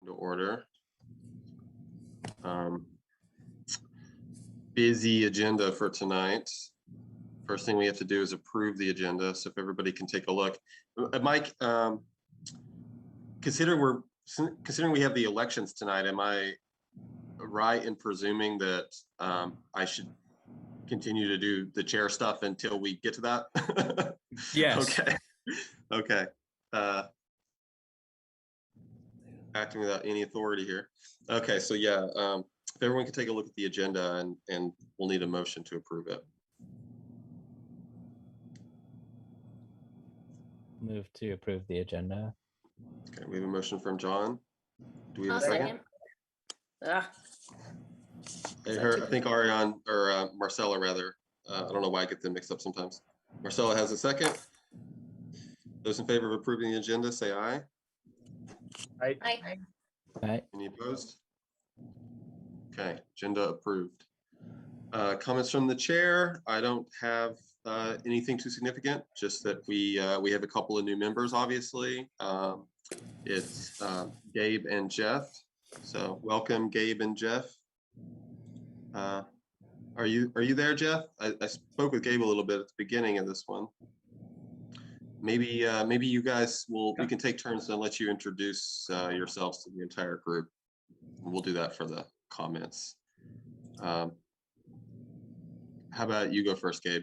to order. Busy agenda for tonight. First thing we have to do is approve the agenda. So if everybody can take a look. Mike, considering we have the elections tonight, am I right in presuming that I should continue to do the chair stuff until we get to that? Yes. Okay. Acting without any authority here. Okay, so yeah, if everyone can take a look at the agenda and we'll need a motion to approve it. Move to approve the agenda. Okay, we have a motion from John. Do we have I'll a second? I think Ariane or Marcella rather. I don't know why I get them mixed up sometimes. Marcella has a second. Those in favor of approving the agenda, say aye. Aye. Aye. Any opposed? Okay, agenda approved. Comments from the chair. I don't have anything too significant, just that we have a couple of new members, obviously. It's Gabe and Jeff. So welcome, Gabe and Jeff. Are you there, Jeff? I spoke with Gabe a little bit at the beginning of this one. Maybe you guys we can take turns and let you introduce yourselves to the entire group. We'll do that for the comments. How about you go first, Gabe?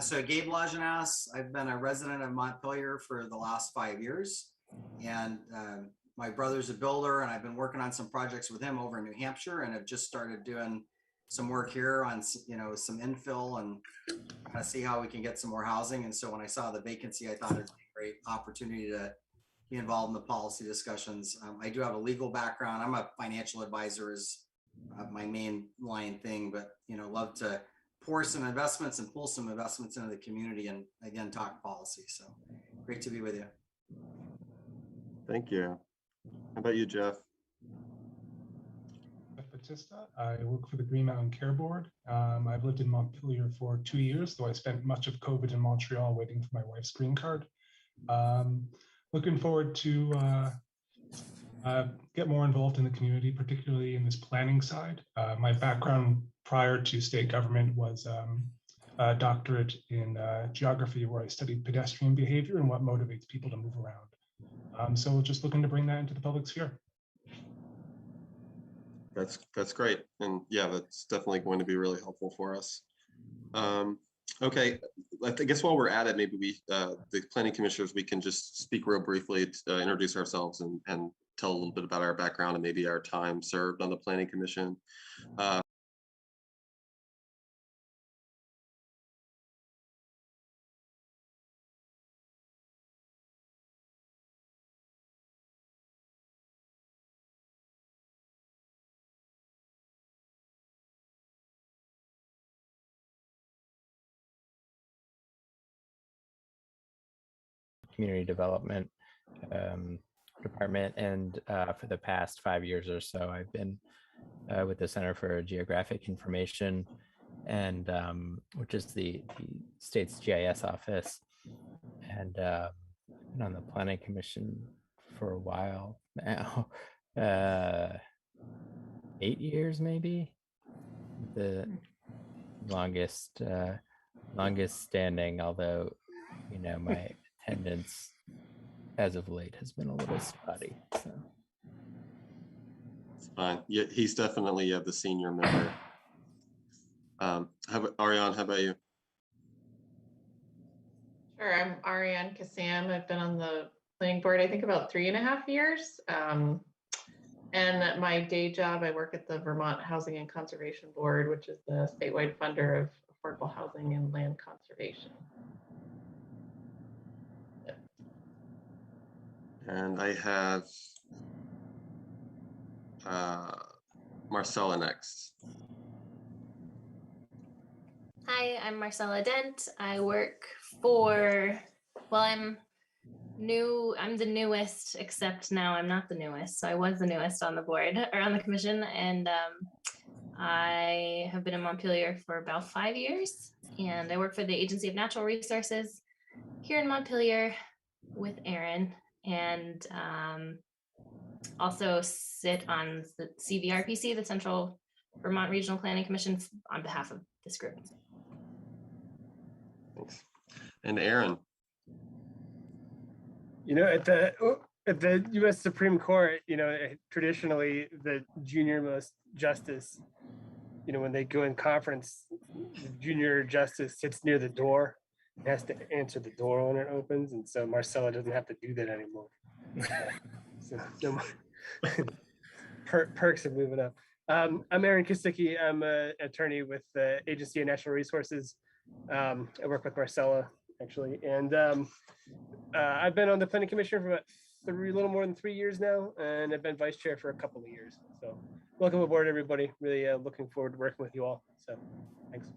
So Gabe Lajeunesse, I've been a resident of Montpelier for the last 5 years, and my brother's a builder, and I've been working on some projects with him over in New Hampshire, and have just started doing some work here on some infill and kind of see how we can get some more housing. And so when I saw the vacancy, I thought it'd be a great opportunity to be involved in the policy discussions. I do have a legal background. I'm a financial advisor is my main line thing, but love to pour some investments and pull some investments into the community, and again talk policy. So great to be with you. Thank you. How about you, Jeff? Jeff Batista. I work for the Green Mountain Care Board. I've lived in Montpelier for 2 years, though I spent much of COVID in Montreal waiting for my wife's green card. Looking forward to get more involved in the community, particularly in this planning side. My background prior to state government was a doctorate in geography, where I studied pedestrian behavior and what motivates people to move around. So just looking to bring that into the public sphere. That's great, and yeah, that's definitely going to be really helpful for us. Okay, I guess while we're at it, maybe the planning commissioners, we can just speak real briefly to introduce ourselves and tell a little bit about our background and maybe our time served on the planning commission. Community development department, and for the past 5 years or so I've been with the Center for Geographic Information, and which is the state's GIS office, and been on the planning commission for a while now. 8 years maybe, the longest standing, although my attendance as of late has been a little spotty. So It's fine. Yeah, he's definitely the senior member. Ariane, how about you? Sure, I'm Ariane Kassam. I've been on the planning board, I think about 3.5 years. And my day job, I work at the Vermont Housing and Conservation Board, which is the statewide funder of affordable housing and land conservation. And I have Marcella next. Hi, I'm Marcella Dent. I work for, I'm the newest, except now I'm not the newest. So I was the newest on the board or on the commission, and I have been in Montpelier for about 5 years, and I work for the Agency of Natural Resources here in Montpelier with Aaron. And also sit on the CVRPC, the Central Vermont Regional Planning Commission, on behalf of this group. Thanks. And Aaron. You know, at the U.S. Supreme Court, you know, traditionally the junior most justice, you know, when they go in conference, the junior justice sits near the door and has to answer the door when it opens, and so Marcella doesn't have to do that anymore. So no more perks of moving up. I'm Aaron Kusticki. I'm an attorney with the Agency of Natural Resources. I work with Marcella, actually, and I've been on the planning commission for about a little more than 3 years now, and I've been vice chair for a couple of years. So welcome aboard, everybody. Really looking forward to working with you all. So thanks.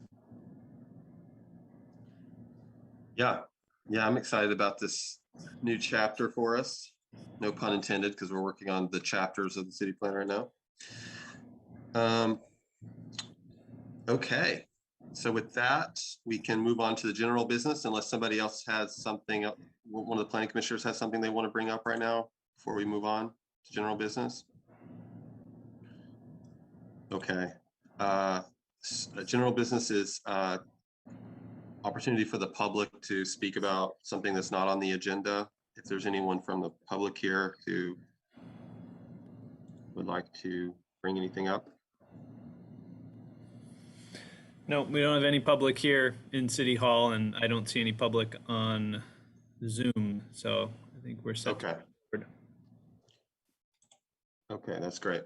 Yeah, I'm excited about this new chapter for us. No pun intended, because we're working on the chapters of the city plan right now. Okay, so with that, we can move on to the general business unless somebody else has something, one of the planning commissioners has something they want to bring up right now before we move on to general business. Okay, general business is opportunity for the public to speak about something that's not on the agenda. If there's anyone from the public here who would like to bring anything up. No, we don't have any public here in City Hall, and I don't see any public on Zoom. So I think we're set. Okay. Okay, that's great.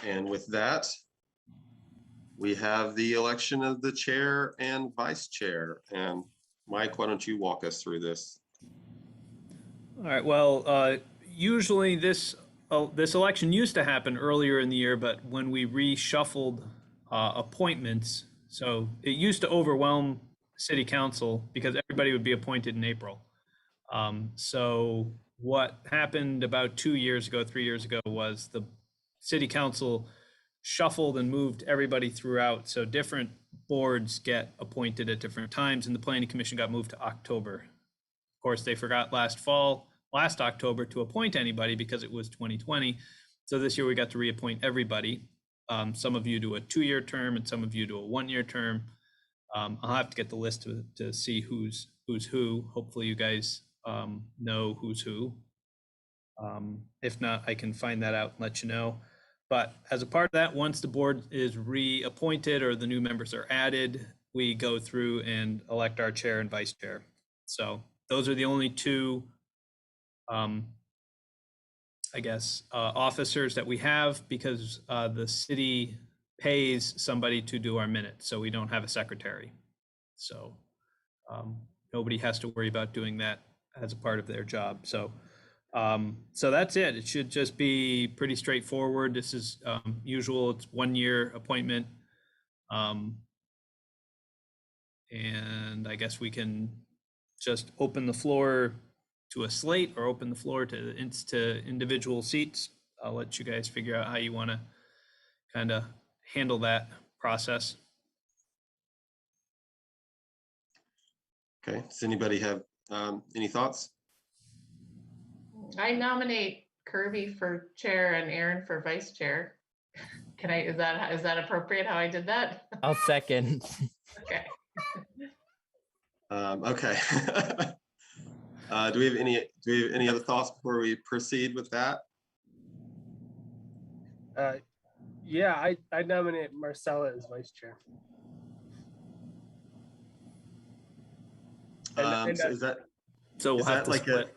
And with that, we have the election of the chair and vice chair. And Mike, why don't you walk us through this? All right. Well, usually this election used to happen earlier in the year, but when we reshuffled appointments, so it used to overwhelm city council because everybody would be appointed in April. So what happened about 2 years ago, 3 years ago, was the city council shuffled and moved everybody throughout. So different boards get appointed at different times, and the planning commission got moved to October. Of course, they forgot last October to appoint anybody because it was 2020. So this year we got to reappoint everybody. Some of you do a 2-year term and some of you do a 1-year term. I'll have to get the list to see who's who. Hopefully you guys know who's who. If not, I can find that out and let you know. But as a part of that, once the board is reappointed or the new members are added, we go through and elect our chair and vice chair. So those are the only two, I guess, officers that we have, because the city pays somebody to do our minutes, so we don't have a secretary. So nobody has to worry about doing that as a part of their job. So so that's it. It should just be pretty straightforward. This is usual. It's 1-year appointment. And I guess we can just open the floor to a slate or open the floor to individual seats. I'll let you guys figure out how you want to kind of handle that process. Okay, does anybody have any thoughts? I nominate Kirby for chair and Aaron for vice chair. Can I, is that appropriate how I did that? I'll second. Okay. Okay. Do we have any other thoughts before we proceed with that? Yeah, I nominate Marcella as vice chair. So is that So we'll have to like split.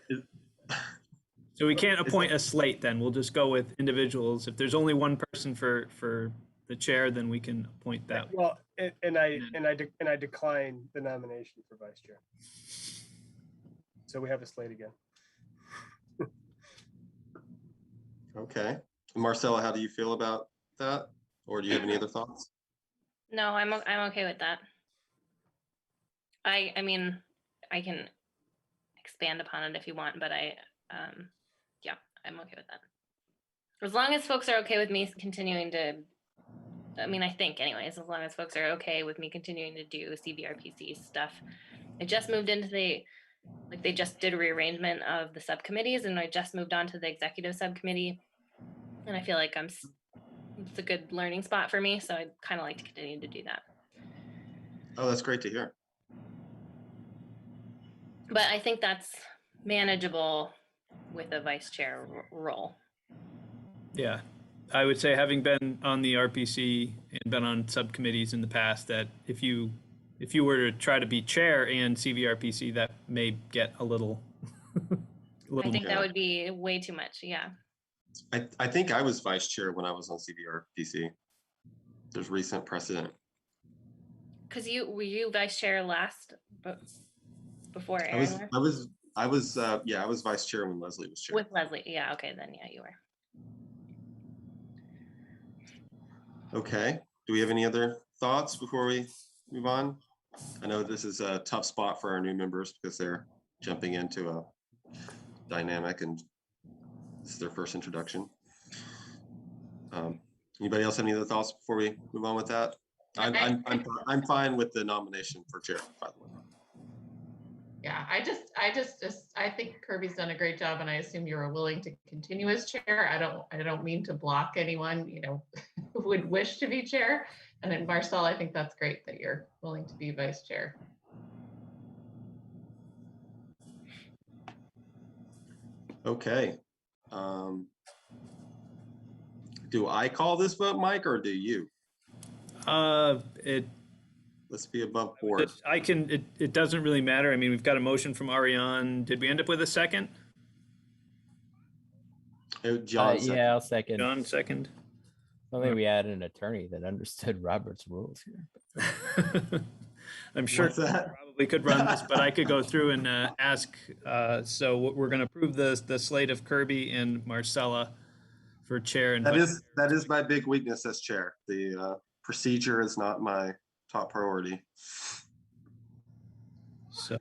So we can't appoint a slate then. We'll just go with individuals. If there's only one person for the chair, then we can appoint that. Well, and I decline the nomination for vice chair. So we have a slate again. Okay. Marcella, how do you feel about that? Or do you have any other thoughts? No, I'm okay with that. I mean, I can expand upon it if you want, but yeah, I'm okay with that. As long as folks are okay with me continuing to, I mean, I think anyways, as long as folks are okay with me continuing to do CVRPC stuff. I just moved into they just did a rearrangement of the subcommittees, and I just moved on to the executive subcommittee. And I feel like it's a good learning spot for me. So I'd kind of like to continue to do that. Oh, that's great to hear. But I think that's manageable with a vice chair role. Yeah, I would say, having been on the RPC and been on subcommittees in the past, that if you were to try to be chair and CVRPC, that may get a little. I think that would be way too much. Yeah. I think I was vice chair when I was on CVRPC. There's recent precedent. Because were you vice chair last, before Aaron was? I was vice chair when Leslie was chair. With Leslie, yeah, okay, then yeah, you were. Okay, do we have any other thoughts before we move on? I know this is a tough spot for our new members because they're jumping into a dynamic and this is their first introduction. Anybody else have any other thoughts before we move on with that? I'm fine with the nomination for chair, by the way. Yeah, I think Kirby's done a great job, and I assume you're willing to continue as chair. I don't mean to block anyone, who would wish to be chair. And then Marcel, I think that's great that you're willing to be vice chair. Okay. Do I call this vote, Mike, or do you? Let's be above board. It doesn't really matter. I mean, we've got a motion from Ariane. Did we end up with a second? John, yeah, I'll second. John, second. Only we had an attorney that understood Robert's rules here. I'm sure What's that? probably could run this, but I could go through and ask. So we're going to approve the slate of Kirby and Marcella for chair. And that is my big weakness as chair. The procedure is not my top priority. So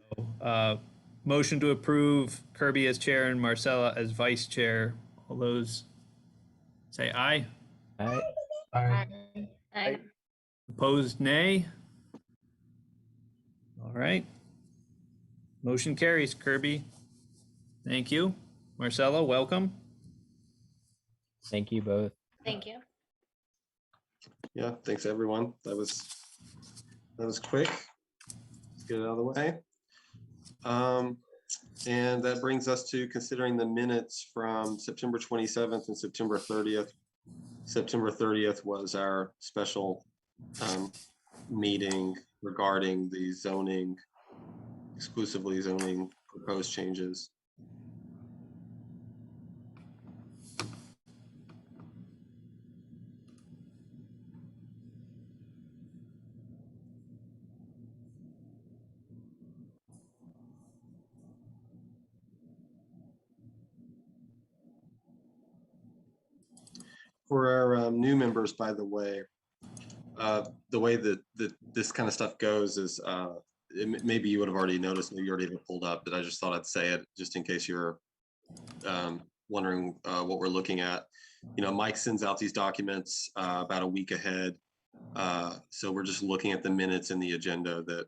motion to approve Kirby as chair and Marcella as vice chair. All those say aye. Aye. Aye. Opposed, nay. All right. Motion carries. Kirby, thank you. Marcella, welcome. Thank you both. Thank you. Yeah, thanks everyone. That was quick. Let's get it out of the way. And that brings us to considering the minutes from September 27th and September 30th. September 30th was our special meeting regarding the exclusively zoning proposed changes. For our new members, by the way that this kind of stuff goes is, maybe you would have already noticed, maybe you already have it pulled up, but I just thought I'd say it just in case you're wondering what we're looking at. Mike sends out these documents about a week ahead. So we're just looking at the minutes in the agenda that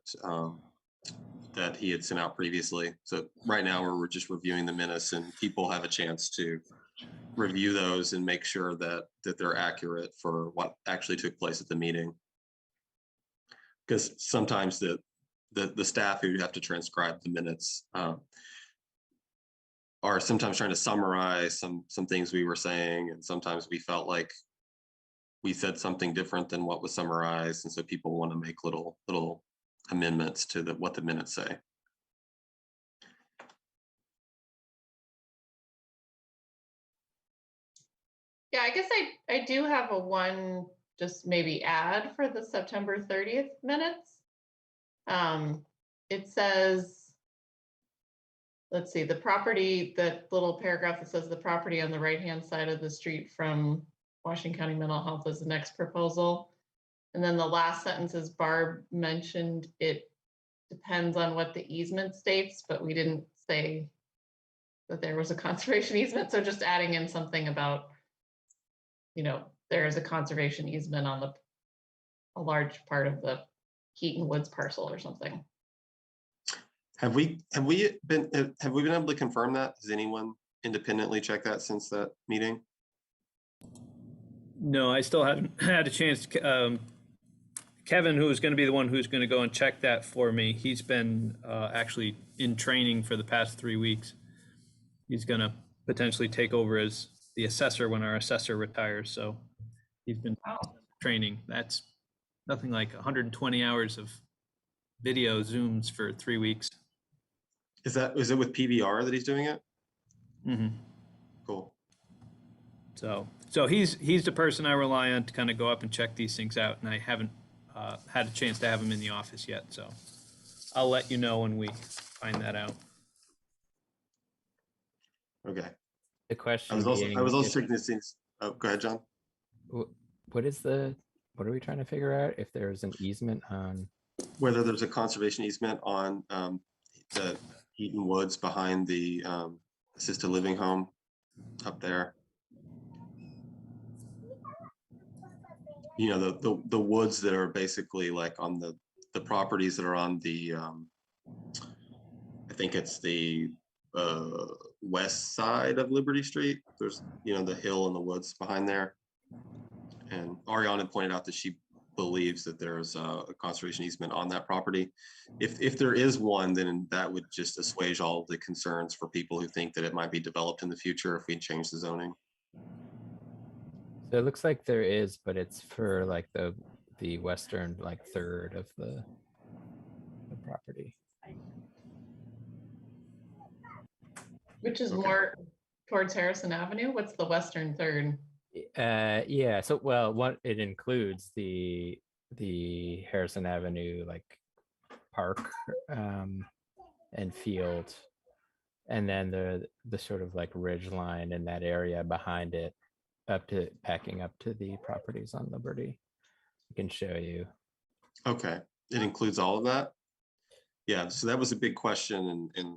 he had sent out previously. So right now we're just reviewing the minutes, and people have a chance to review those and make sure that they're accurate for what actually took place at the meeting. Because sometimes the staff who have to transcribe the minutes are sometimes trying to summarize some things we were saying, and sometimes we felt like we said something different than what was summarized, and so people want to make little amendments to what the minutes say. Yeah, I guess I do have a one just maybe add for the September 30th minutes. It says, let's see, the property, that little paragraph that says the property on the right-hand side of the street from Washington County Mental Health is the next proposal. And then the last sentence is Barb mentioned it depends on what the easement states, but we didn't say that there was a conservation easement. So just adding in something about, there is a conservation easement on a large part of the Keaton Woods parcel or something. Have we been able to confirm that? Has anyone independently checked that since that meeting? No, I still haven't had a chance to, Kevin, who is going to be the one who's going to go and check that for me, he's been actually in training for the past 3 weeks. He's going to potentially take over as the assessor when our assessor retires. So he's been training. That's nothing like 120 hours of video Zooms for 3 weeks. Is it with PBR that he's doing it? Mm-hmm. Cool. So he's the person I rely on to kind of go up and check these things out, and I haven't had a chance to have him in the office yet. So I'll let you know when we find that out. Okay. The question I was also being, checking these things. Oh, go ahead, John. what are we trying to figure out? If there's an easement on, Whether there's a conservation easement on the Eaton Woods behind the assisted living home up there. You know, the woods that are basically like on the properties that are on the I think it's the west side of Liberty Street. There's, you know, the hill and the woods behind there. And Ariana pointed out that she believes that there's a conservation easement on that property. If there is one, then that would just assuage all the concerns for people who think that it might be developed in the future if we change the zoning. so it looks like there is, but it's for like the western like third of the property. Which is Okay. more towards Harrison Avenue. What's the western third? Yeah, so well, what it includes the Harrison Avenue like park and field, and then the sort of like ridge line in that area behind it, backing up to the properties on Liberty. I can show you. Okay, it includes all of that. Yeah, so that was a big question, and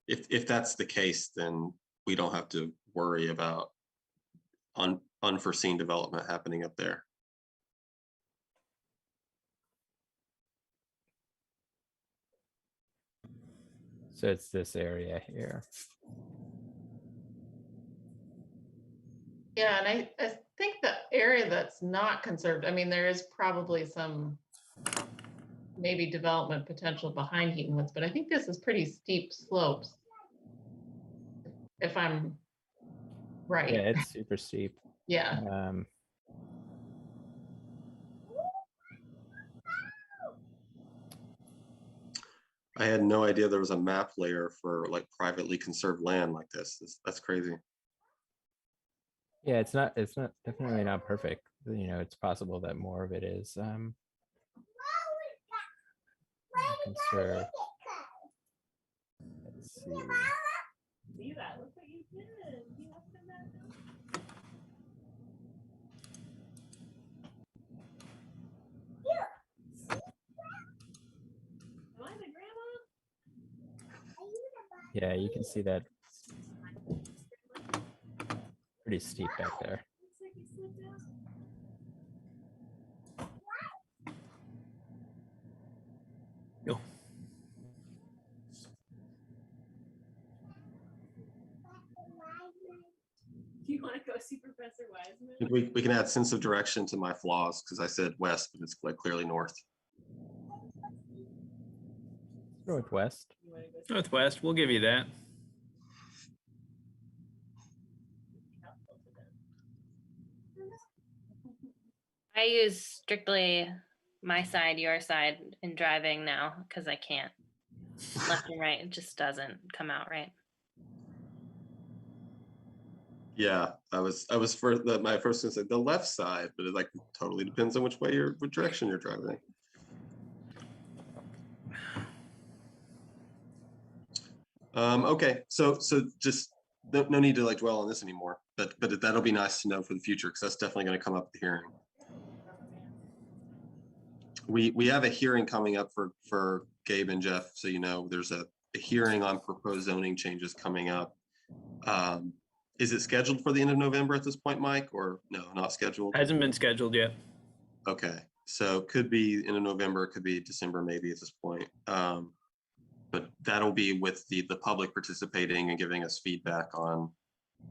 if that's the case, then we don't have to worry about unforeseen development happening up there. So it's this area here. Yeah, and I think the area that's not conserved, I mean, there is probably some maybe development potential behind Heaton Woods, but I think this is pretty steep slopes. If I'm right. Yeah, it's super steep. Yeah. I had no idea there was a map layer for like privately conserved land like this. That's crazy. Yeah, it's not definitely not perfect. You know, it's possible that more of it is conserved. Let's see. See that? Look what you did. You left them that down. Am I the grandma? Yeah, you can see that pretty steep back there. Looks like you slipped down. Yo. Do you want to go see Professor Wiseman? I think we can add sense of direction to my flaws because I said west, but it's like clearly north. Northwest. You want to go see Northwest, we'll give you that. I use strictly my side, your side in driving now because I can't. Left and right, it just doesn't come out right. Yeah, I was for my first one said the left side, but it like totally depends on which direction you're driving. Okay, so just no need to like dwell on this anymore, but that'll be nice to know for the future because that's definitely going to come up at the hearing. We have a hearing coming up for Gabe and Jeff, so you know there's a hearing on proposed zoning changes coming up. Is it scheduled for the end of November at this point, Mike, or no, not scheduled? Hasn't been scheduled yet. Okay, so could be end of November, it could be December maybe at this point. But that'll be with the public participating and giving us feedback on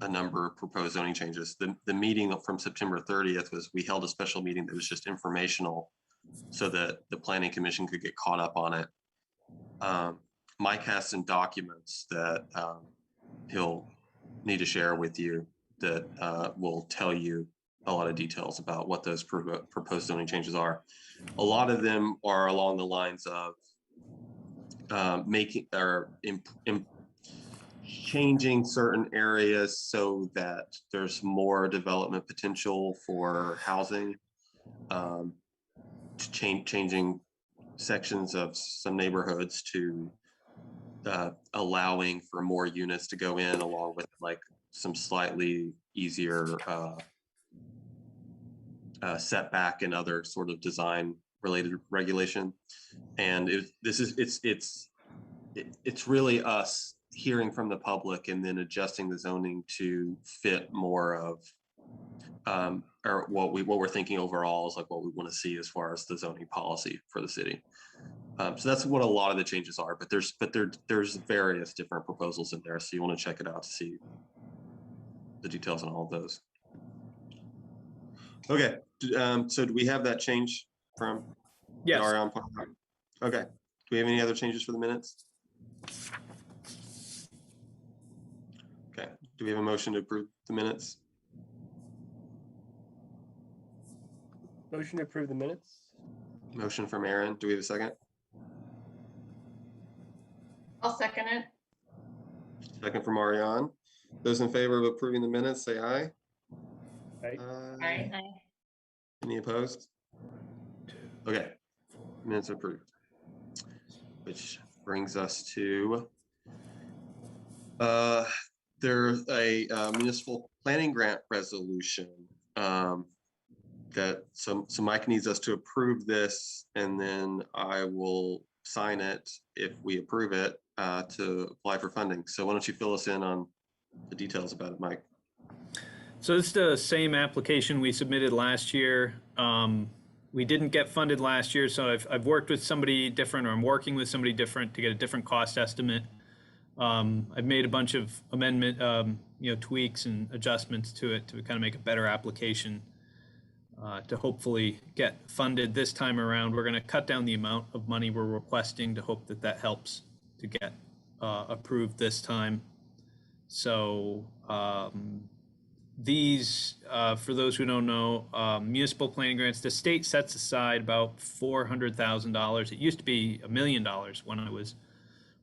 a number of proposed zoning changes. The meeting from September 30th was, we held a special meeting that was just informational so that the planning commission could get caught up on it. Mike has some documents that he'll need to share with you that will tell you a lot of details about what those proposed zoning changes are. A lot of them are along the lines of making or changing certain areas so that there's more development potential for housing, changing sections of some neighborhoods to allowing for more units to go in, along with like some slightly easier setback and other sort of design related regulation. And it's really us hearing from the public and then adjusting the zoning to fit more of or what we're thinking overall is like what we want to see as far as the zoning policy for the city. So that's what a lot of the changes are, but there's various different proposals in there, so you want to check it out to see the details on all of those. Okay, so do we have that change from Yes. Ariane? Okay, do we have any other changes for the minutes? Okay, do we have a motion to approve the minutes? Motion to approve the minutes. Motion from Aaron. Do we have a second? I'll second it. Second from Ariane. Those in favor of approving the minutes, say aye. Aye. Aye. Aye. Any opposed? Okay, minutes approved. Which brings us to there's a municipal planning grant resolution that so Mike needs us to approve this, and then I will sign it if we approve it to apply for funding. So why don't you fill us in on the details about it, Mike? So it's the same application we submitted last year. We didn't get funded last year, so I've worked with somebody different, or I'm working with somebody different to get a different cost estimate. I've made a bunch of tweaks and adjustments to it to kind of make a better application to hopefully get funded this time around. We're going to cut down the amount of money we're requesting to hope that that helps to get approved this time. So these, for those who don't know, municipal planning grants, the state sets aside about $400,000. It used to be $1 million when I was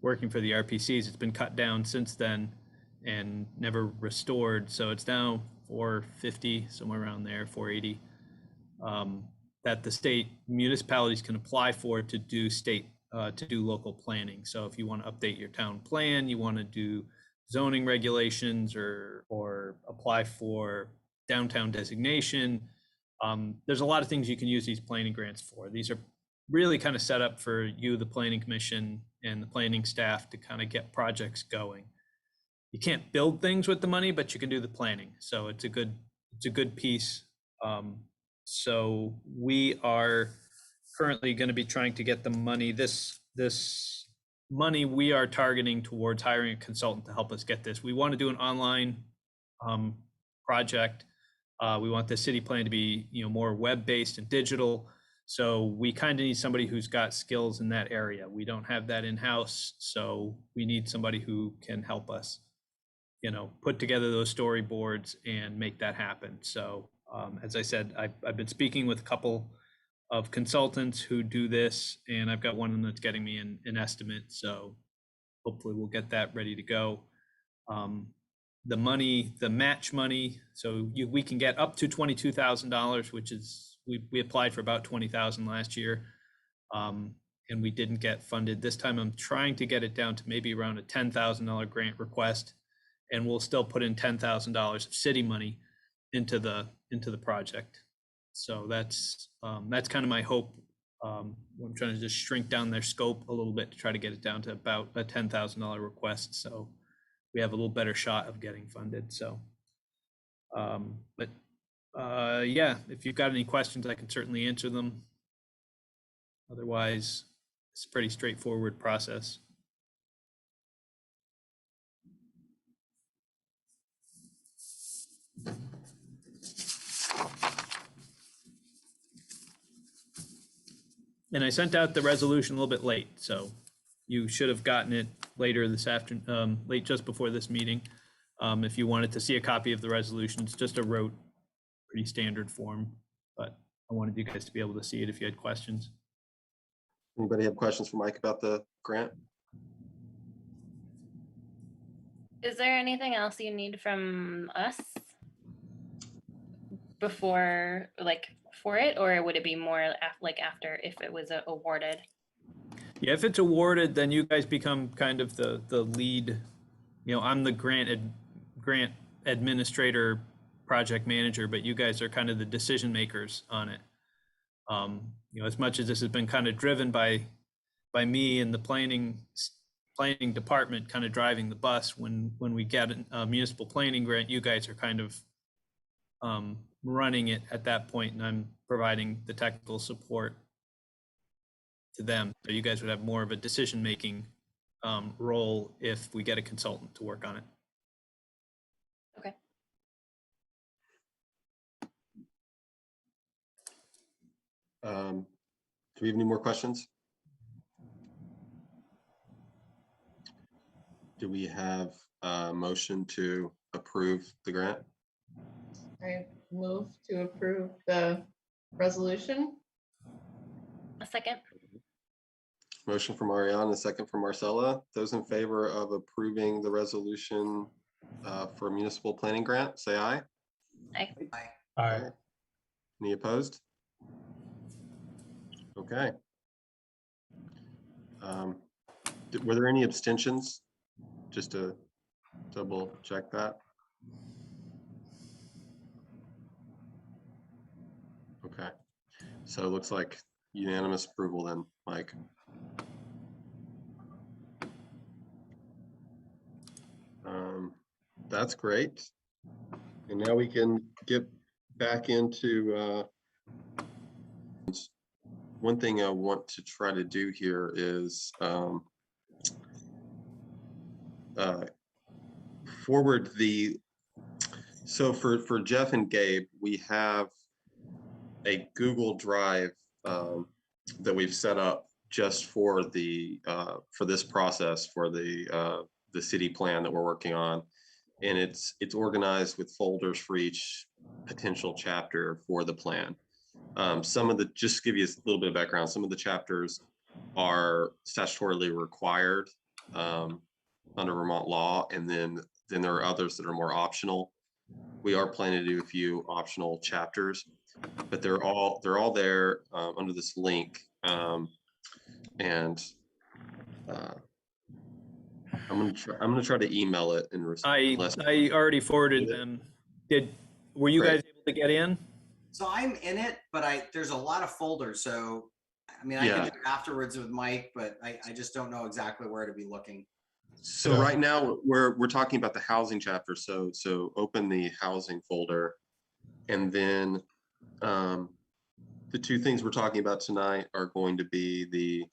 working for the RPCs. It's been cut down since then and never restored. So it's now 450, somewhere around there, 480, that the state municipalities can apply for to do local planning. So if you want to update your town plan, you want to do zoning regulations or apply for downtown designation, there's a lot of things you can use these planning grants for. These are really kind of set up for you, the planning commission, and the planning staff to kind of get projects going. You can't build things with the money, but you can do the planning. So it's a good piece. So we are currently going to be trying to get the money. This money we are targeting towards hiring a consultant to help us get this. We want to do an online project. We want the city plan to be more web-based and digital. So we kind of need somebody who's got skills in that area. We don't have that in-house, so we need somebody who can help us, put together those storyboards and make that happen. So as I said, I've been speaking with a couple of consultants who do this, and I've got one of them that's getting me an estimate. So hopefully we'll get that ready to go. The money, the match money, so we can get up to $22,000, which is, we applied for about 20,000 last year, and we didn't get funded. This time I'm trying to get it down to maybe around a $10,000 grant request, and we'll still put in $10,000 of city money into the project. So that's kind of my hope. I'm trying to just shrink down their scope a little bit to try to get it down to about a $10,000 request, so we have a little better shot of getting funded. So, yeah, if you've got any questions, I can certainly answer them. Otherwise, it's a pretty straightforward process. And I sent out the resolution a little bit late, so you should have gotten it later this afternoon, late just before this meeting. If you wanted to see a copy of the resolution, it's just a rote, pretty standard form, but I wanted you guys to be able to see it if you had questions. Anybody have questions for Mike about the grant? Is there anything else you need from us before, like, for it, or would it be more like after if it was awarded? Yeah, if it's awarded, then you guys become kind of the lead. You know, I'm the grant administrator, project manager, but you guys are kind of the decision makers on it. You know, as much as this has been kind of driven by me and the planning department kind of driving the bus, when we get a municipal planning grant, you guys are kind of running it at that point, and I'm providing the technical support to them. So you guys would have more of a decision-making role if we get a consultant to work on it. Okay. Do we have any more questions? Do we have a motion to approve the grant? I move to approve the resolution. A second. Motion from Ariane, a second from Marcella. Those in favor of approving the resolution for municipal planning grant, say aye. Aye. Aye. Any opposed? Okay. Were there any abstentions? Just to double check that. Okay. So it looks like unanimous approval then, Mike. That's great. And now we can get back into one thing I want to try to do here is forward the, so for Jeff and Gabe, we have a Google Drive that we've set up just for the for this process for the city plan that we're working on, and it's organized with folders for each potential chapter for the plan. Some of the, just to give you a little bit of background, some of the chapters are statutorily required under Vermont law, and then there are others that are more optional. We are planning to do a few optional chapters, but they're all there under this link, and I'm gonna try to email it and I already forwarded them. Were you guys able to get in? So I'm in it, but there's a lot of folders. So, I mean, I can do it afterwards with Mike, but I just don't know exactly where to be looking. So right now we're talking about the housing chapter. So open the housing folder, and then the two things we're talking about tonight are going to be the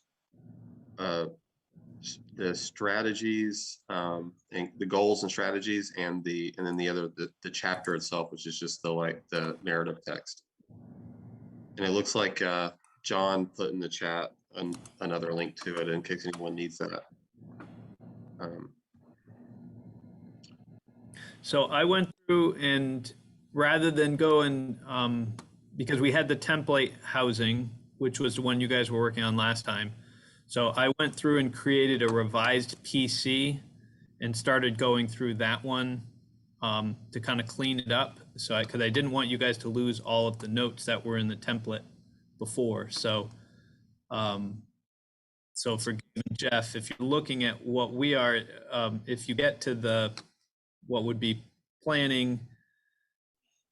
strategies and the goals and strategies, and then the other the chapter itself, which is just the narrative text. And it looks like John put in the chat another link to it in case anyone needs that. So I went through, and rather than go and because we had the template housing, which was the one you guys were working on last time. So I went through and created a revised PC and started going through that one to kind of clean it up. So because I didn't want you guys to lose all of the notes that were in the template before. So so for Jeff, if you're looking at what we are, if you get to what would be plan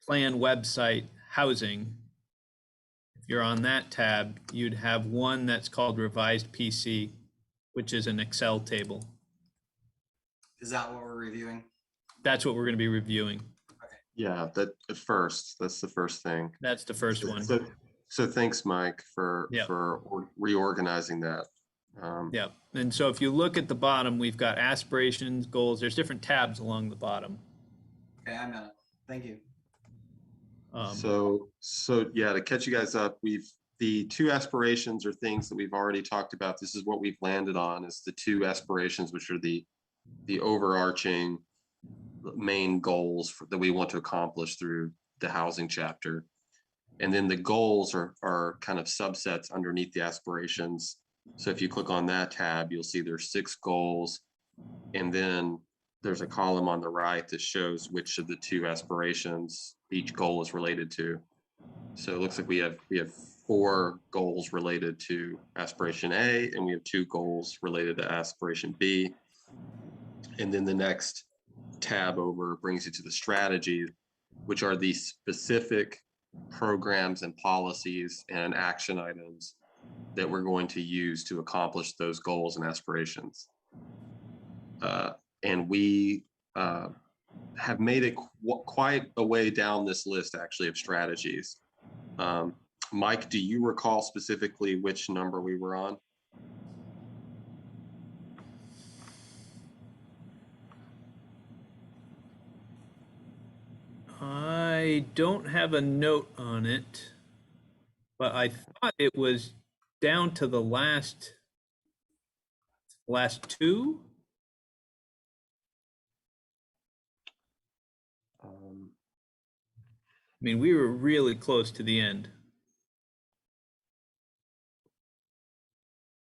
website housing, if you're on that tab, you'd have one that's called revised PC, which is an Excel table. Is that what we're reviewing? That's what we're going to be reviewing. Yeah, that's the first thing. That's the first one. So thanks, Mike, for reorganizing that. Yeah, and so if you look at the bottom, we've got aspirations, goals. There's different tabs along the bottom. Okay, I'm in it. Thank you. So yeah, to catch you guys up, we've the two aspirations are things that we've already talked about. This is what we've landed on, is the two aspirations, which are the overarching main goals that we want to accomplish through the housing chapter. And then the goals are kind of subsets underneath the aspirations. So if you click on that tab, you'll see there's 6 goals. And then there's a column on the right that shows which of the two aspirations each goal is related to. So it looks like we have 4 goals related to aspiration A, and we have 2 goals related to aspiration B. And then the next tab over brings you to the strategy, which are the specific programs and policies and action items that we're going to use to accomplish those goals and aspirations. And we have made it quite a way down this list, actually, of strategies. Mike, do you recall specifically which number we were on? I don't have a note on it, but I thought it was down to the last 2. I mean, we were really close to the end.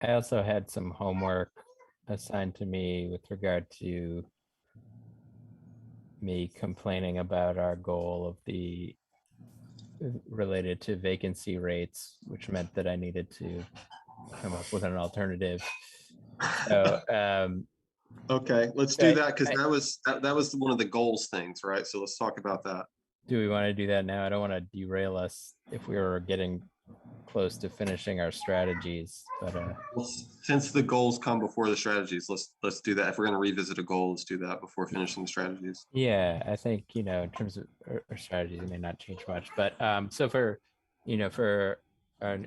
I also had some homework assigned to me with regard to me complaining about our goal of the related to vacancy rates, which meant that I needed to come up with an alternative. So okay, let's do that, because that was one of the goals things, right? So let's talk about that. Do we want to do that now? I don't want to derail us if we were getting close to finishing our strategies, but well, since the goals come before the strategies, let's do that. If we're going to revisit a goal, let's do that before finishing the strategies. Yeah, I think, in terms of our strategies, it may not change much, but so for our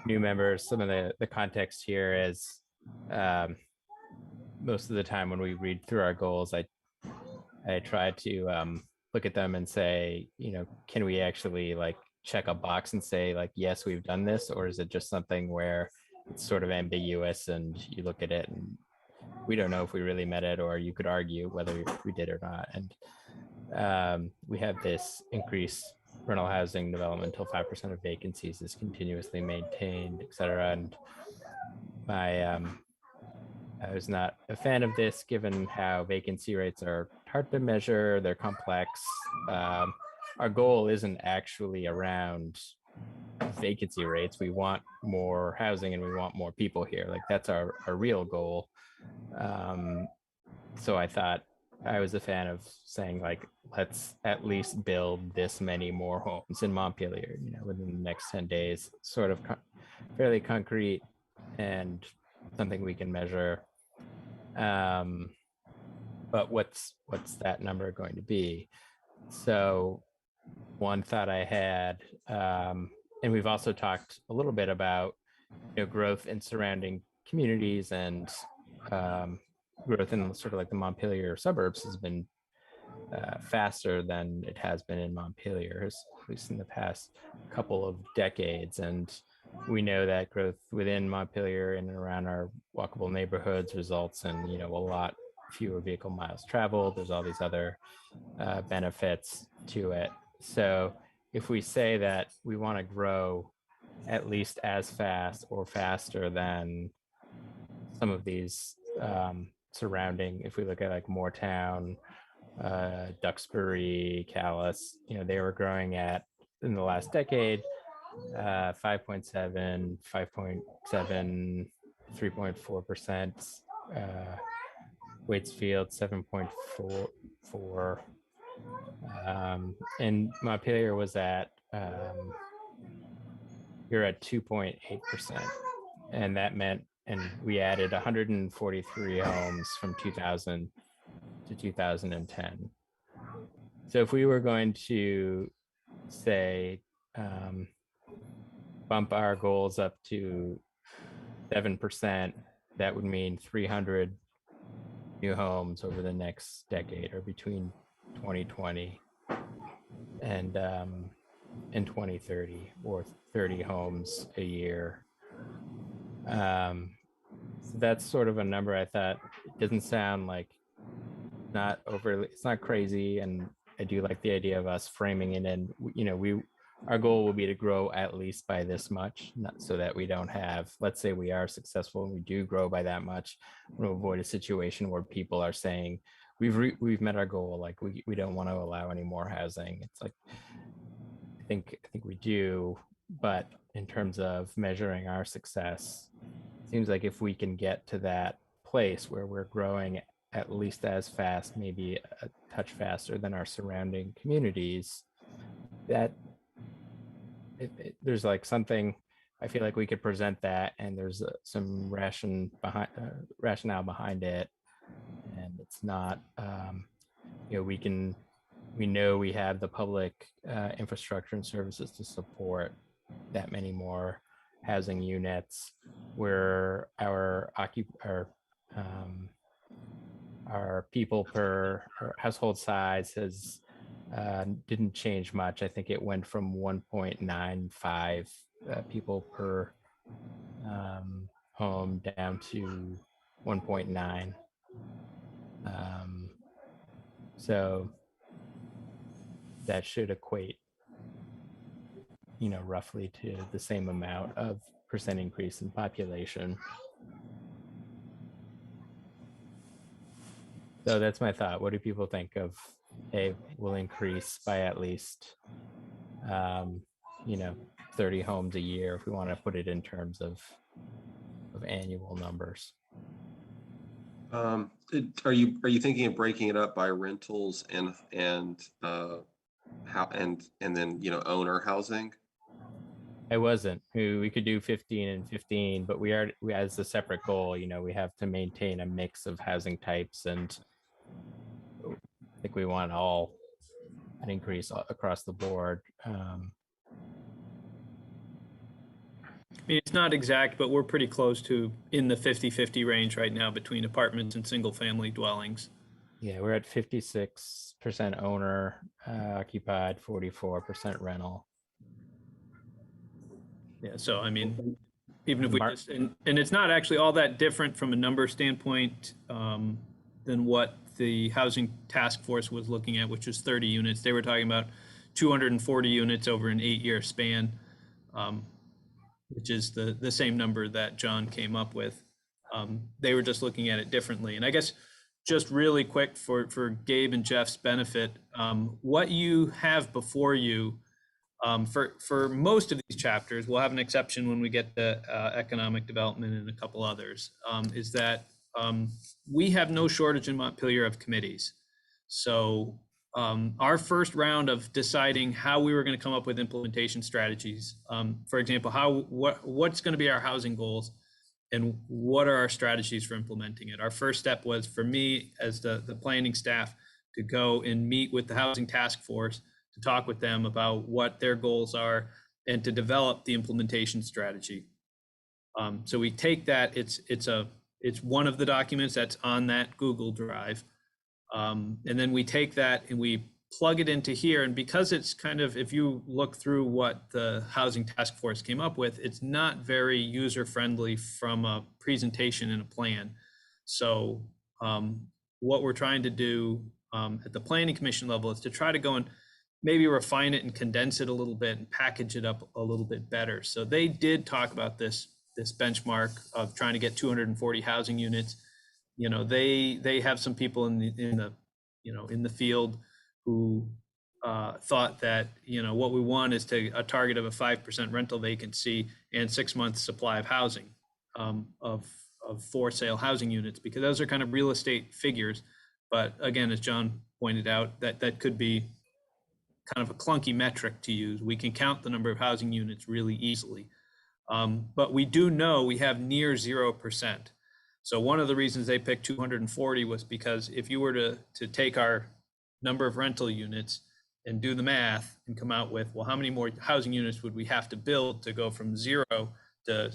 new members, some of the context here is most of the time when we read through our goals, I try to look at them and say, can we actually check a box and say yes, we've done this, or is it just something where it's sort of ambiguous and you look at it and we don't know if we really met it, or you could argue whether we did or not. And we have this increase rental housing development until 5% of vacancies is continuously maintained, et cetera. And I was not a fan of this, given how vacancy rates are hard to measure, they're complex. Our goal isn't actually around vacancy rates. We want more housing and we want more people here. That's our real goal. So I thought I was a fan of saying let's at least build this many more homes in Montpelier, within the next 10 days, sort of fairly concrete and something we can measure. But what's that number going to be? So one thought I had, and we've also talked a little bit about growth in surrounding communities, and growth in sort of the Montpelier suburbs has been faster than it has been in Montpelier, at least in the past couple of decades. And we know that growth within Montpelier and around our walkable neighborhoods results in a lot fewer vehicle miles traveled. There's all these other benefits to it. So if we say that we want to grow at least as fast or faster than some of these surrounding, if we look at Moortown, Duxbury, Calais, they were growing at, in the last decade, 5.7, 5.7, 3.4%. Waitsfield 7.4. And Montpelier was at you're at 2.8%, and that meant, and we added 143 homes from 2000 to 2010. So if we were going to say bump our goals up to 7%, that would mean 300 new homes over the next decade, or between 2020 and in 2030 or 30 homes a year. So that's sort of a number I thought it doesn't sound like not overly, it's not crazy. And I do like the idea of us framing it in, our goal will be to grow at least by this much, not so that we don't have, let's say we are successful and we do grow by that much, we'll avoid a situation where people are saying, we've met our goal, like we don't want to allow any more housing. It's like, I think we do, but in terms of measuring our success, it seems like if we can get to that place where we're growing at least as fast, maybe a touch faster than our surrounding communities, that there's like something, I feel like we could present that and there's some rationale behind it, and it's not, we know we have the public infrastructure and services to support that many more housing units, where our people per our household size has didn't change much. I think it went from 1.95 people per home down to 1.9. So that should equate, roughly to the same amount of percent increase in population. So that's my thought. What do people think of, hey, we'll increase by at least, 30 homes a year, if we want to put it in terms of annual numbers? Are you thinking of breaking it up by rentals and how and then owner housing? I wasn't. We could do 15 and 15, but we as a separate goal, we have to maintain a mix of housing types, and I think we want an increase across the board. I mean, it's not exact, but we're pretty close to in the 50-50 range right now between apartments and single family dwellings. Yeah, we're at 56% owner occupied, 44% rental. Yeah, so I mean, even if we just, and it's not actually all that different from a number standpoint than what the housing task force was looking at, which was 30 units. They were talking about 240 units over an 8-year span, which is the same number that John came up with. They were just looking at it differently. And I guess just really quick for Gabe and Jeff's benefit, what you have before you, for most of these chapters, we'll have an exception when we get to economic development and a couple others, is that we have no shortage in Montpelier of committees. So our first round of deciding how we were going to come up with implementation strategies, for example, what's going to be our housing goals and what are our strategies for implementing it. Our first step was for me as the planning staff to go and meet with the housing task force to talk with them about what their goals are and to develop the implementation strategy. So we take that, it's one of the documents that's on that Google Drive. And then we take that and we plug it into here. And because it's kind of, if you look through what the housing task force came up with, it's not very user-friendly from a presentation and a plan. So what we're trying to do at the planning commission level is to try to go and maybe refine it and condense it a little bit and package it up a little bit better. So they did talk about this benchmark of trying to get 240 housing units. They have some people in the field who thought that what we want is a target of a 5% rental vacancy and 6 months supply of housing, of for sale housing units, because those are kind of real estate figures. But again, as John pointed out, that could be kind of a clunky metric to use. We can count the number of housing units really easily. But we do know we have near 0%. So one of the reasons they picked 240 was because if you were to take our number of rental units and do the math and come out with, well, how many more housing units would we have to build to go from 0 to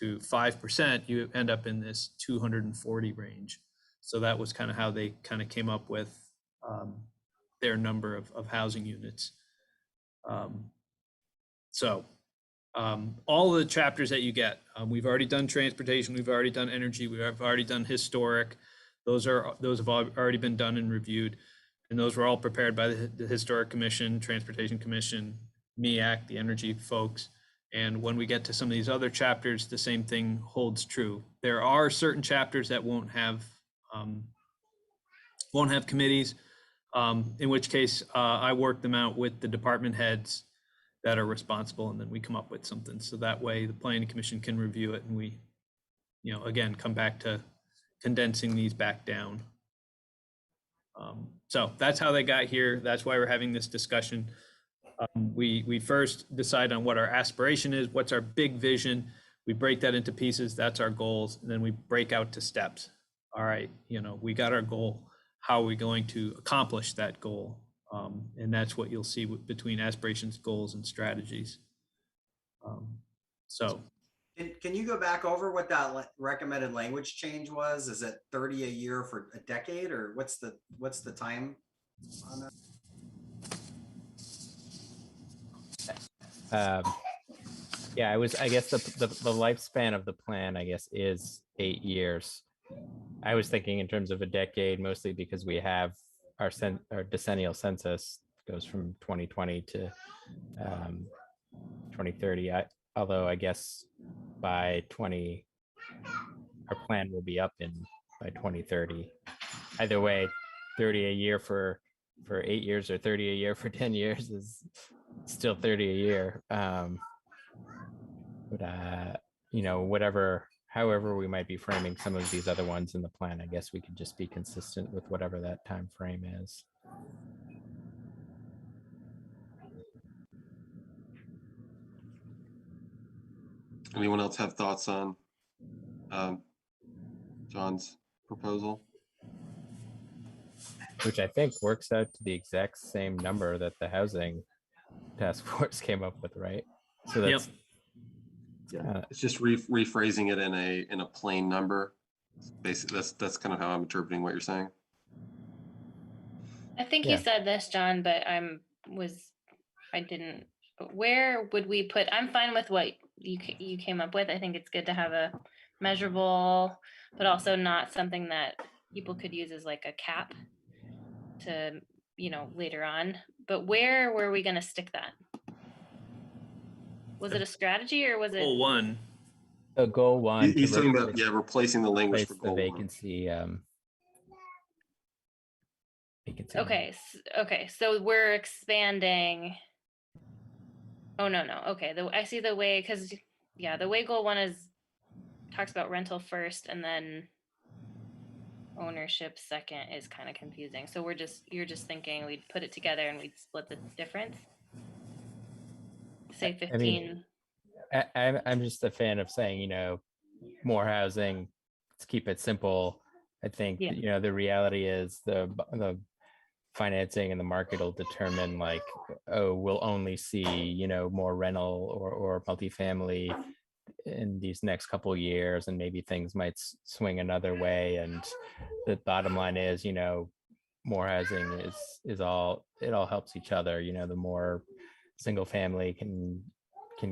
5%, you end up in this 240 range. So that was kind of how they kind of came up with their number of housing units. So all of the chapters that you get, we've already done transportation, we've already done energy, we've already done historic. Those have already been done and reviewed, and those were all prepared by the Historic Commission, Transportation Commission, MEAC, the energy folks. And when we get to some of these other chapters, the same thing holds true. There are certain chapters that won't have committees, in which case I work them out with the department heads that are responsible, and then we come up with something. So that way the Planning Commission can review it, and we, again, come back to condensing these back down. So that's how they got here. That's why we're having this discussion. We first decide on what our aspiration is, what's our big vision. We break that into pieces. That's our goals. And then we break out to steps. All right, we got our goal. How are we going to accomplish that goal? And that's what you'll see between aspirations, goals, and strategies. So. Can you go back over what that recommended language change was? Is it 30 a year for a decade, or what's the time on that? Yeah, I guess the lifespan of the plan, I guess, is 8 years. I was thinking in terms of a decade, mostly because we have our decennial census goes from 2020 to 2030. Although I guess by our plan will be up by 2030. Either way, 30 a year for 8 years or 30 a year for 10 years is still 30 a year. However we might be framing some of these other ones in the plan, I guess we could just be consistent with whatever that time frame is. Anyone else have thoughts on John's proposal? Which I think works out to the exact same number that the housing task force came up with, right? So that's it's just rephrasing it in a plain number. Basically, that's kind of how I'm interpreting what you're saying. I think you said this, John, but where would we put, I'm fine with what you came up with. I think it's good to have a measurable, but also not something that people could use as like a cap to, later on. But where were we going to stick that? Was it a strategy or was it? Goal one. Goal one. He's talking about replacing the language for goal vacancy. Vacancy. Okay. So we're expanding. Oh no. Okay. I see the way, because the way goal one talks about rental first and then ownership second is kind of confusing. So you're just thinking we'd put it together and we'd split the difference. Say 15. I mean, I'm just a fan of saying, more housing. Let's keep it simple. I think the reality is the financing and the market will determine we'll only see more rental or multifamily in these next couple of years, and maybe things might swing another way. And the bottom line is, more housing it all helps each other. The more single family can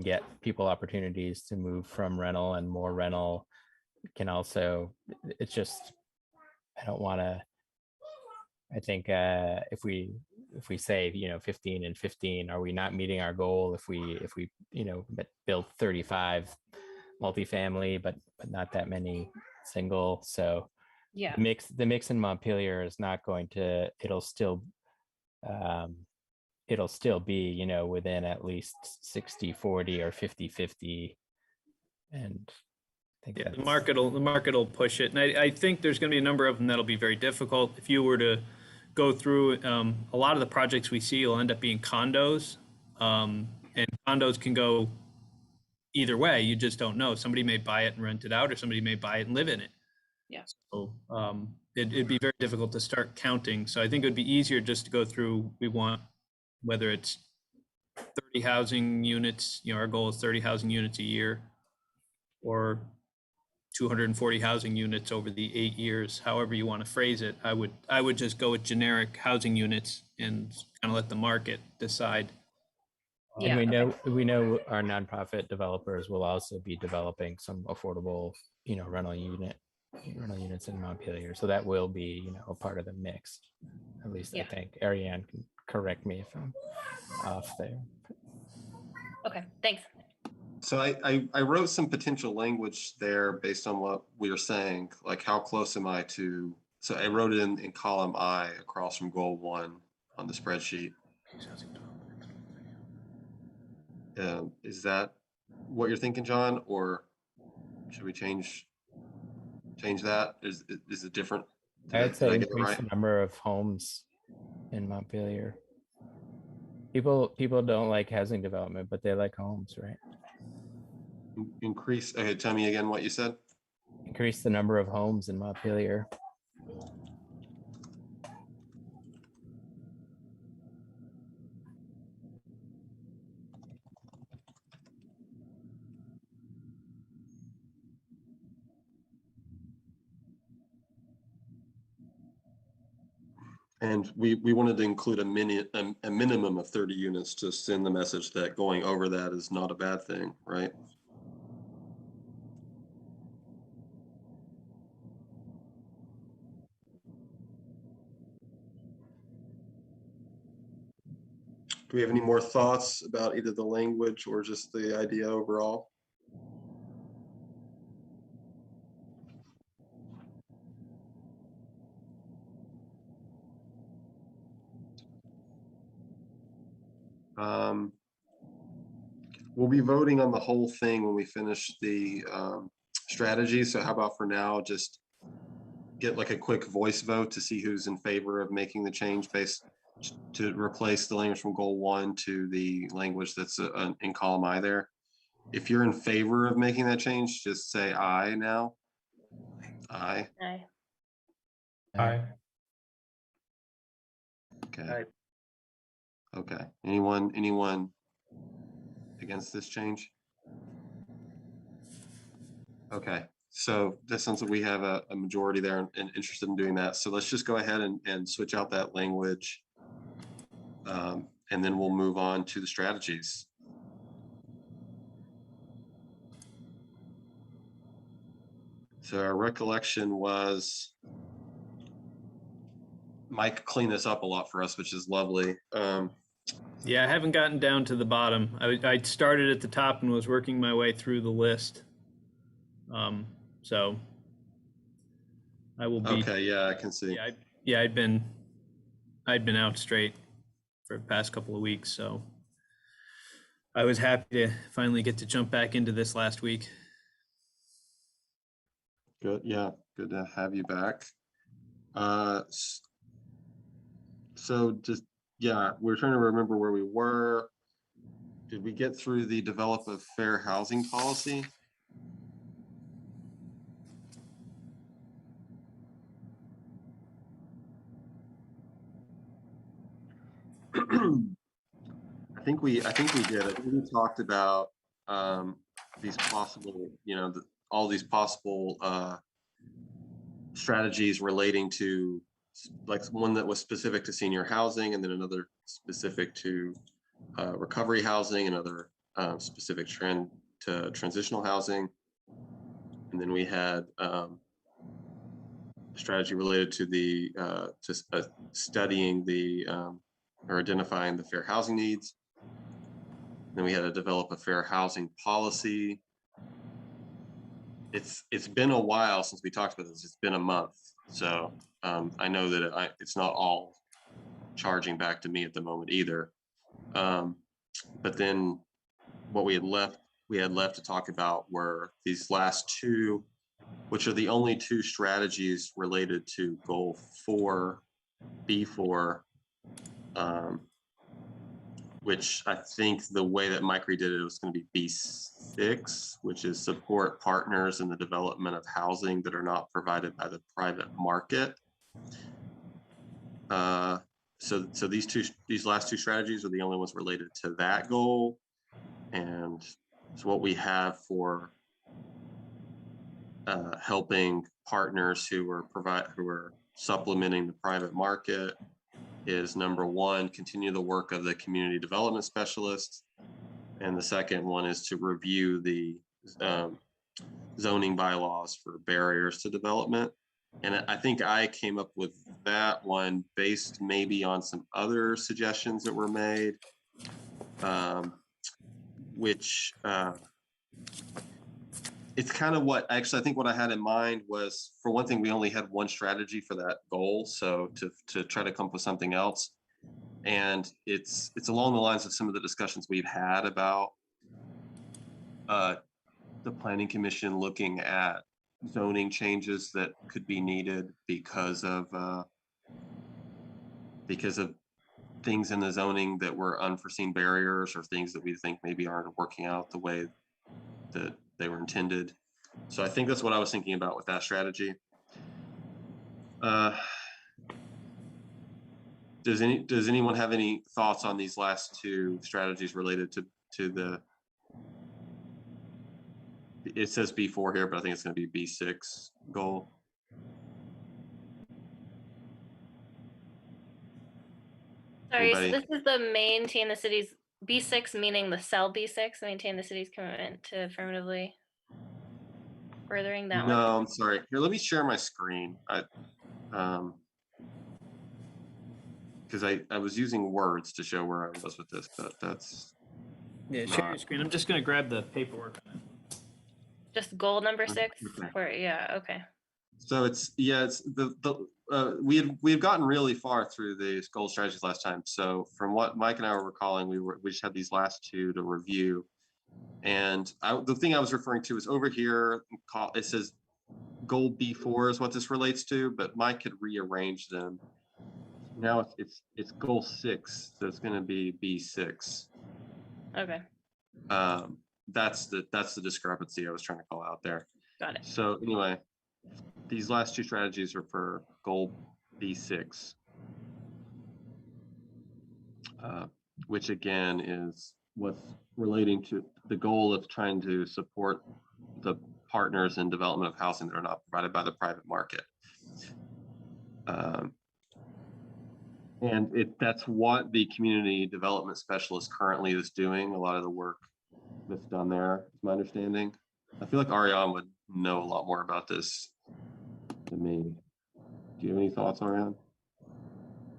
get people opportunities to move from rental, and more rental can also, it's just, I think if we say 15 and 15, are we not meeting our goal if we build 35 multifamily but not that many single? So the mix in Montpelier is not going to, it'll still be within at least 60-40 or 50-50, and I think the market will push it. And I think there's going to be a number of them that'll be very difficult. If you were to go through a lot of the projects we see will end up being condos, and condos can go either way. You just don't know. Somebody may buy it and rent it out, or somebody may buy it and live in it. Yeah. So it'd be very difficult to start counting. So I think it would be easier just to go through. We want, whether it's 30 housing units, our goal is 30 housing units a year, or 240 housing units over the 8 years, however you want to phrase it. I would just go with generic housing units and kind of let the market decide And we Yeah, know our nonprofit developers will also be developing some affordable, rental units in Montpelier. So that will be, a part of the mix. At least I Yeah. think. Ariane can correct me if I'm off there. Okay, thanks. So I wrote some potential language there based on what we were saying, like how close am I to, so I wrote it in column I across from goal 1 on the spreadsheet. Is that what you're thinking, John, or should we change that? Is it different? I'd say Did I get it increase right? the number of homes in Montpelier. People don't like housing development, but they like homes, right? Increase, okay, tell me again what you said. Increase the number of homes in Montpelier. And we wanted to include a minimum of 30 units to send the message that going over that is not a bad thing, right? Do we have any more thoughts about either the language or just the idea overall? We'll be voting on the whole thing when we finish the strategy. So how about for now, just get like a quick voice vote to see who's in favor of making the change based to replace the language from goal 1 to the language that's in column I there. If you're in favor of making that change, just say aye now. Aye. Aye. Aye. Okay. Aye. Okay. Anyone against this change? Okay. So that sounds like we have a majority there and interested in doing that. So let's just go ahead and switch out that language. And then we'll move on to the strategies. So our recollection was Mike cleaned this up a lot for us, which is lovely. Yeah, I haven't gotten down to the bottom. I started at the top and was working my way through the list. So I will be. Okay, yeah, I can see. Yeah, I'd been out straight for the past couple of weeks, so I was happy to finally get to jump back into this last week. Good, yeah, good to have you back. So just, yeah, we're trying to remember where we were. Did we get through the develop a fair housing policy? I think we did. I think we talked about these possible, all these possible strategies relating to, like, one that was specific to senior housing, and then another specific to recovery housing, another specific trend to transitional housing, and then we had strategy related to the studying the or identifying the fair housing needs. Then we had to develop a fair housing policy. It's been a while since we talked about this. It's been a month, so I know that it's not all charging back to me at the moment either. But then what we had left to talk about were these last two, which are the only two strategies related to goal 4, B4, which I think the way that Mike redid it was going to be B6, which is support partners in the development of housing that are not provided by the private market. So these last two strategies are the only ones related to that goal. And so what we have for helping partners who are supplementing the private market is number one, continue the work of the community development specialist. And the second one is to review the zoning bylaws for barriers to development. And I think I came up with that one based maybe on some other suggestions that were made, which it's kind of what actually I think what I had in mind was, for one thing, we only had one strategy for that goal. So to try to come up with something else. And it's along the lines of some of the discussions we've had about the Planning Commission looking at zoning changes that could be needed because of things in the zoning that were unforeseen barriers, or things that we think maybe aren't working out the way that they were intended. So I think that's what I was thinking about with that strategy. Does anyone have any thoughts on these last two strategies related to the, it says B4 here, but I think it's going to be B6 goal? Sorry, so Anybody? this is the maintain the city's B6, meaning the cell B6, maintain the city's commitment to affirmatively furthering that one. No, I'm sorry. Here, let me share my screen. Because I was using words to show where I was with this, but that's Yeah, share your screen. I'm just going to grab the paperwork. Just goal number 6? okay. Or, yeah, okay. So it's we had gotten really far through the goal strategies last time. So from what Mike and I were recalling, we just had these last two to review. And the thing I was referring to is over here. It says goal B4 is what this relates to, but Mike had rearranged them. Now it's goal 6, so it's going to be B6. Okay. That's the discrepancy I was trying to call out there. Got it. So anyway, these last two strategies are for goal B6, which again is what's relating to the goal of trying to support the partners in development of housing that are not provided by the private market. And that's what the community development specialist currently is doing. A lot of the work that's done there, is my understanding. I feel like Ariane would know a lot more about this than me. Do you have any thoughts, Ariane?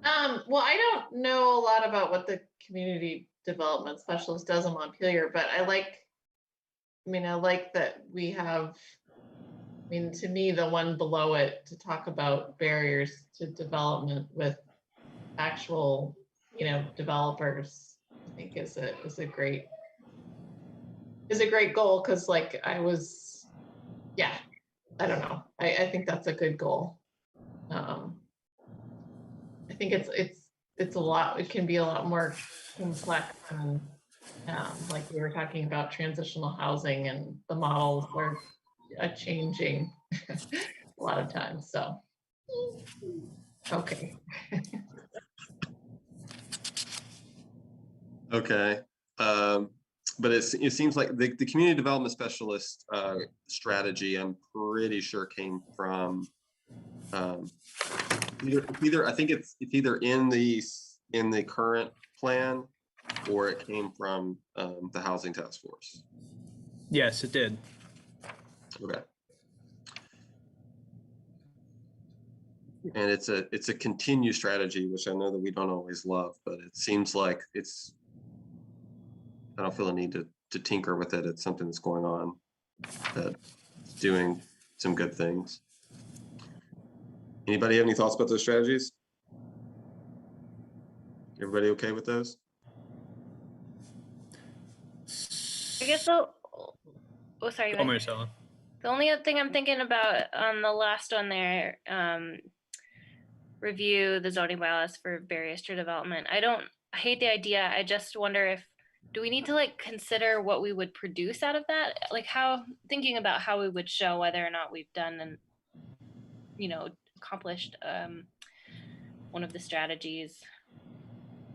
Well, I don't know a lot about what the community development specialist does in Montpelier, but I like that we have, to me, the one below it to talk about barriers to development with actual, developers, I think is a great goal. Cause I don't know. I think that's a good goal. I think it's a lot, it can be a lot more complex, and like we were talking about transitional housing, and the models are changing a lot of times. So, okay. Okay. But it seems like the community development specialist strategy, I'm pretty sure came from either I think it's either in the current plan, or it came from the housing task force. Yes, it did. Okay. And it's a continued strategy, which I know that we don't always love, but it seems like I don't feel a need to tinker with it. It's something that's going on that's doing some good things. Anybody have any thoughts about those strategies? Everybody okay with those? I guess so. Oh, sorry. Go, Marcella. The only other thing I'm thinking about on the last one there, review the zoning bylaws for barriers to development. I hate the idea. I just wonder do we need to consider what we would produce out of that? Thinking about how we would show whether or not we've done and, accomplished one of the strategies.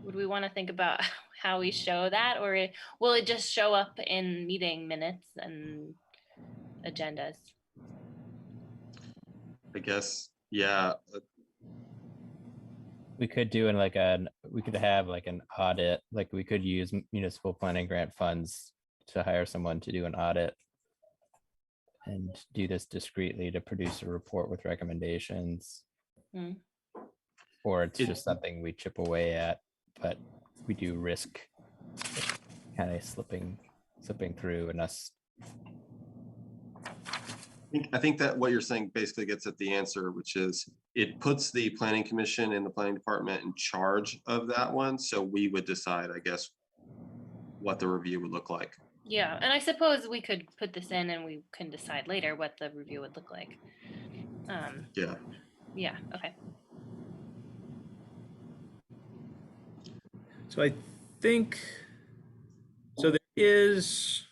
Would we want to think about how we show that, or will it just show up in meeting minutes and agendas? I guess, yeah. We could do we could have like an audit, like we could use municipal planning grant funds to hire someone to do an audit and do this discreetly to produce a report with recommendations. Mm. Or it's just something we chip away at, but we do risk kind of slipping through and us. I think that what you're saying basically gets at the answer, which is it puts the planning commission and the planning department in charge of that one. So we would decide, I guess, what the review would look like. Yeah, and I suppose we could put this in and we can decide later what the review would look like. Yeah. Yeah, okay. So I think, so there is,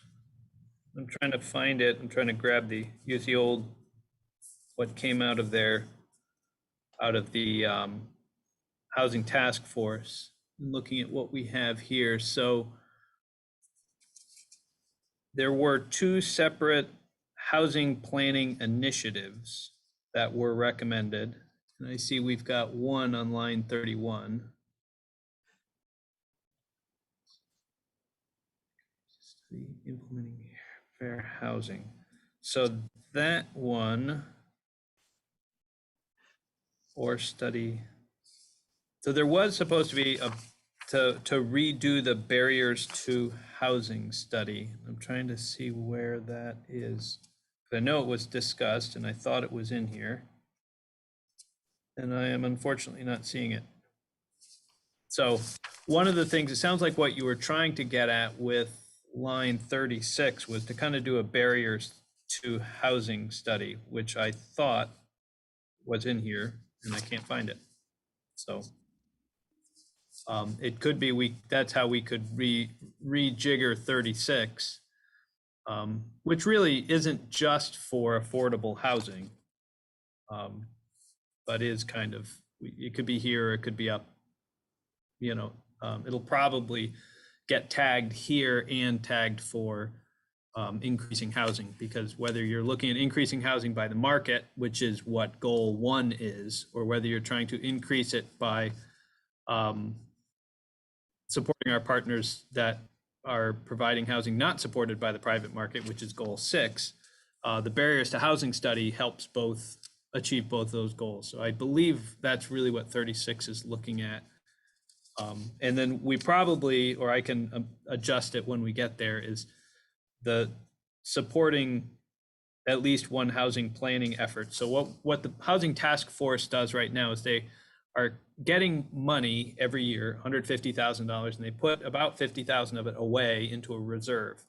I'm trying to find it. I'm trying to grab use the old, what came out of there, out of the housing task force, and looking at what we have here. So there were 2 separate housing planning initiatives that were recommended. And I see we've got one on line 31. Implementing fair housing. So that one, or study. So there was supposed to be to redo the barriers to housing study. I'm trying to see where that is. I know it was discussed and I thought it was in here. And I am unfortunately not seeing it. So one of the things, it sounds like what you were trying to get at with line 36 was to kind of do a barriers to housing study, which I thought was in here and I can't find it. So it could be that's how we could rejigger 36, which really isn't just for affordable housing, but is kind of, it could be here, it could be up, it'll probably get tagged here and tagged for increasing housing, because whether you're looking at increasing housing by the market, which is what goal 1 is, or whether you're trying to increase it by supporting our partners that are providing housing not supported by the private market, which is goal 6, the barriers to housing study helps achieve both those goals. So I believe that's really what 36 is looking at. And then we probably, or I can adjust it when we get there, is the supporting at least one housing planning effort. So what the housing task force does right now is they are getting money every year, $150,000, and they put about 50,000 of it away into a reserve.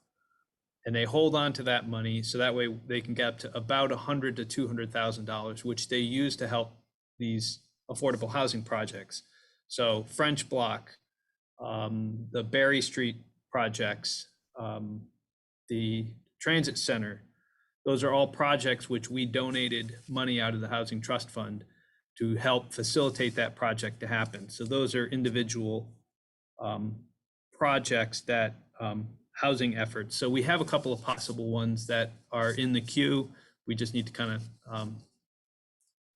And they hold on to that money so that way they can get up to about $100,000 to $200,000, which they use to help these affordable housing projects. So French Block, the Berry Street projects, the Transit Center, those are all projects which we donated money out of the Housing Trust Fund to help facilitate that project to happen. So those are individual projects that housing efforts. So we have a couple of possible ones that are in the queue. We just need to kind of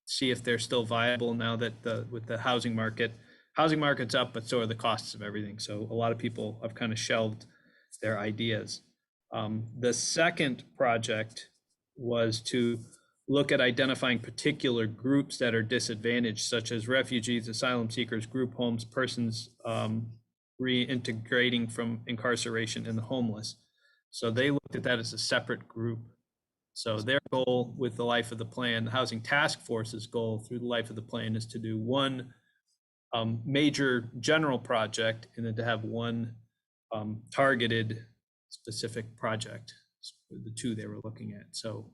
see if they're still viable now that with the housing market's up, but so are the costs of everything. So a lot of people have kind of shelved their ideas. The second project was to look at identifying particular groups that are disadvantaged, such as refugees, asylum seekers, group homes, persons reintegrating from incarceration, and the homeless. So they looked at that as a separate group. So their goal with the life of the plan, the Housing Task Force's goal through the life of the plan, is to do one major general project and then to have one targeted specific project, the 2 they were looking at. So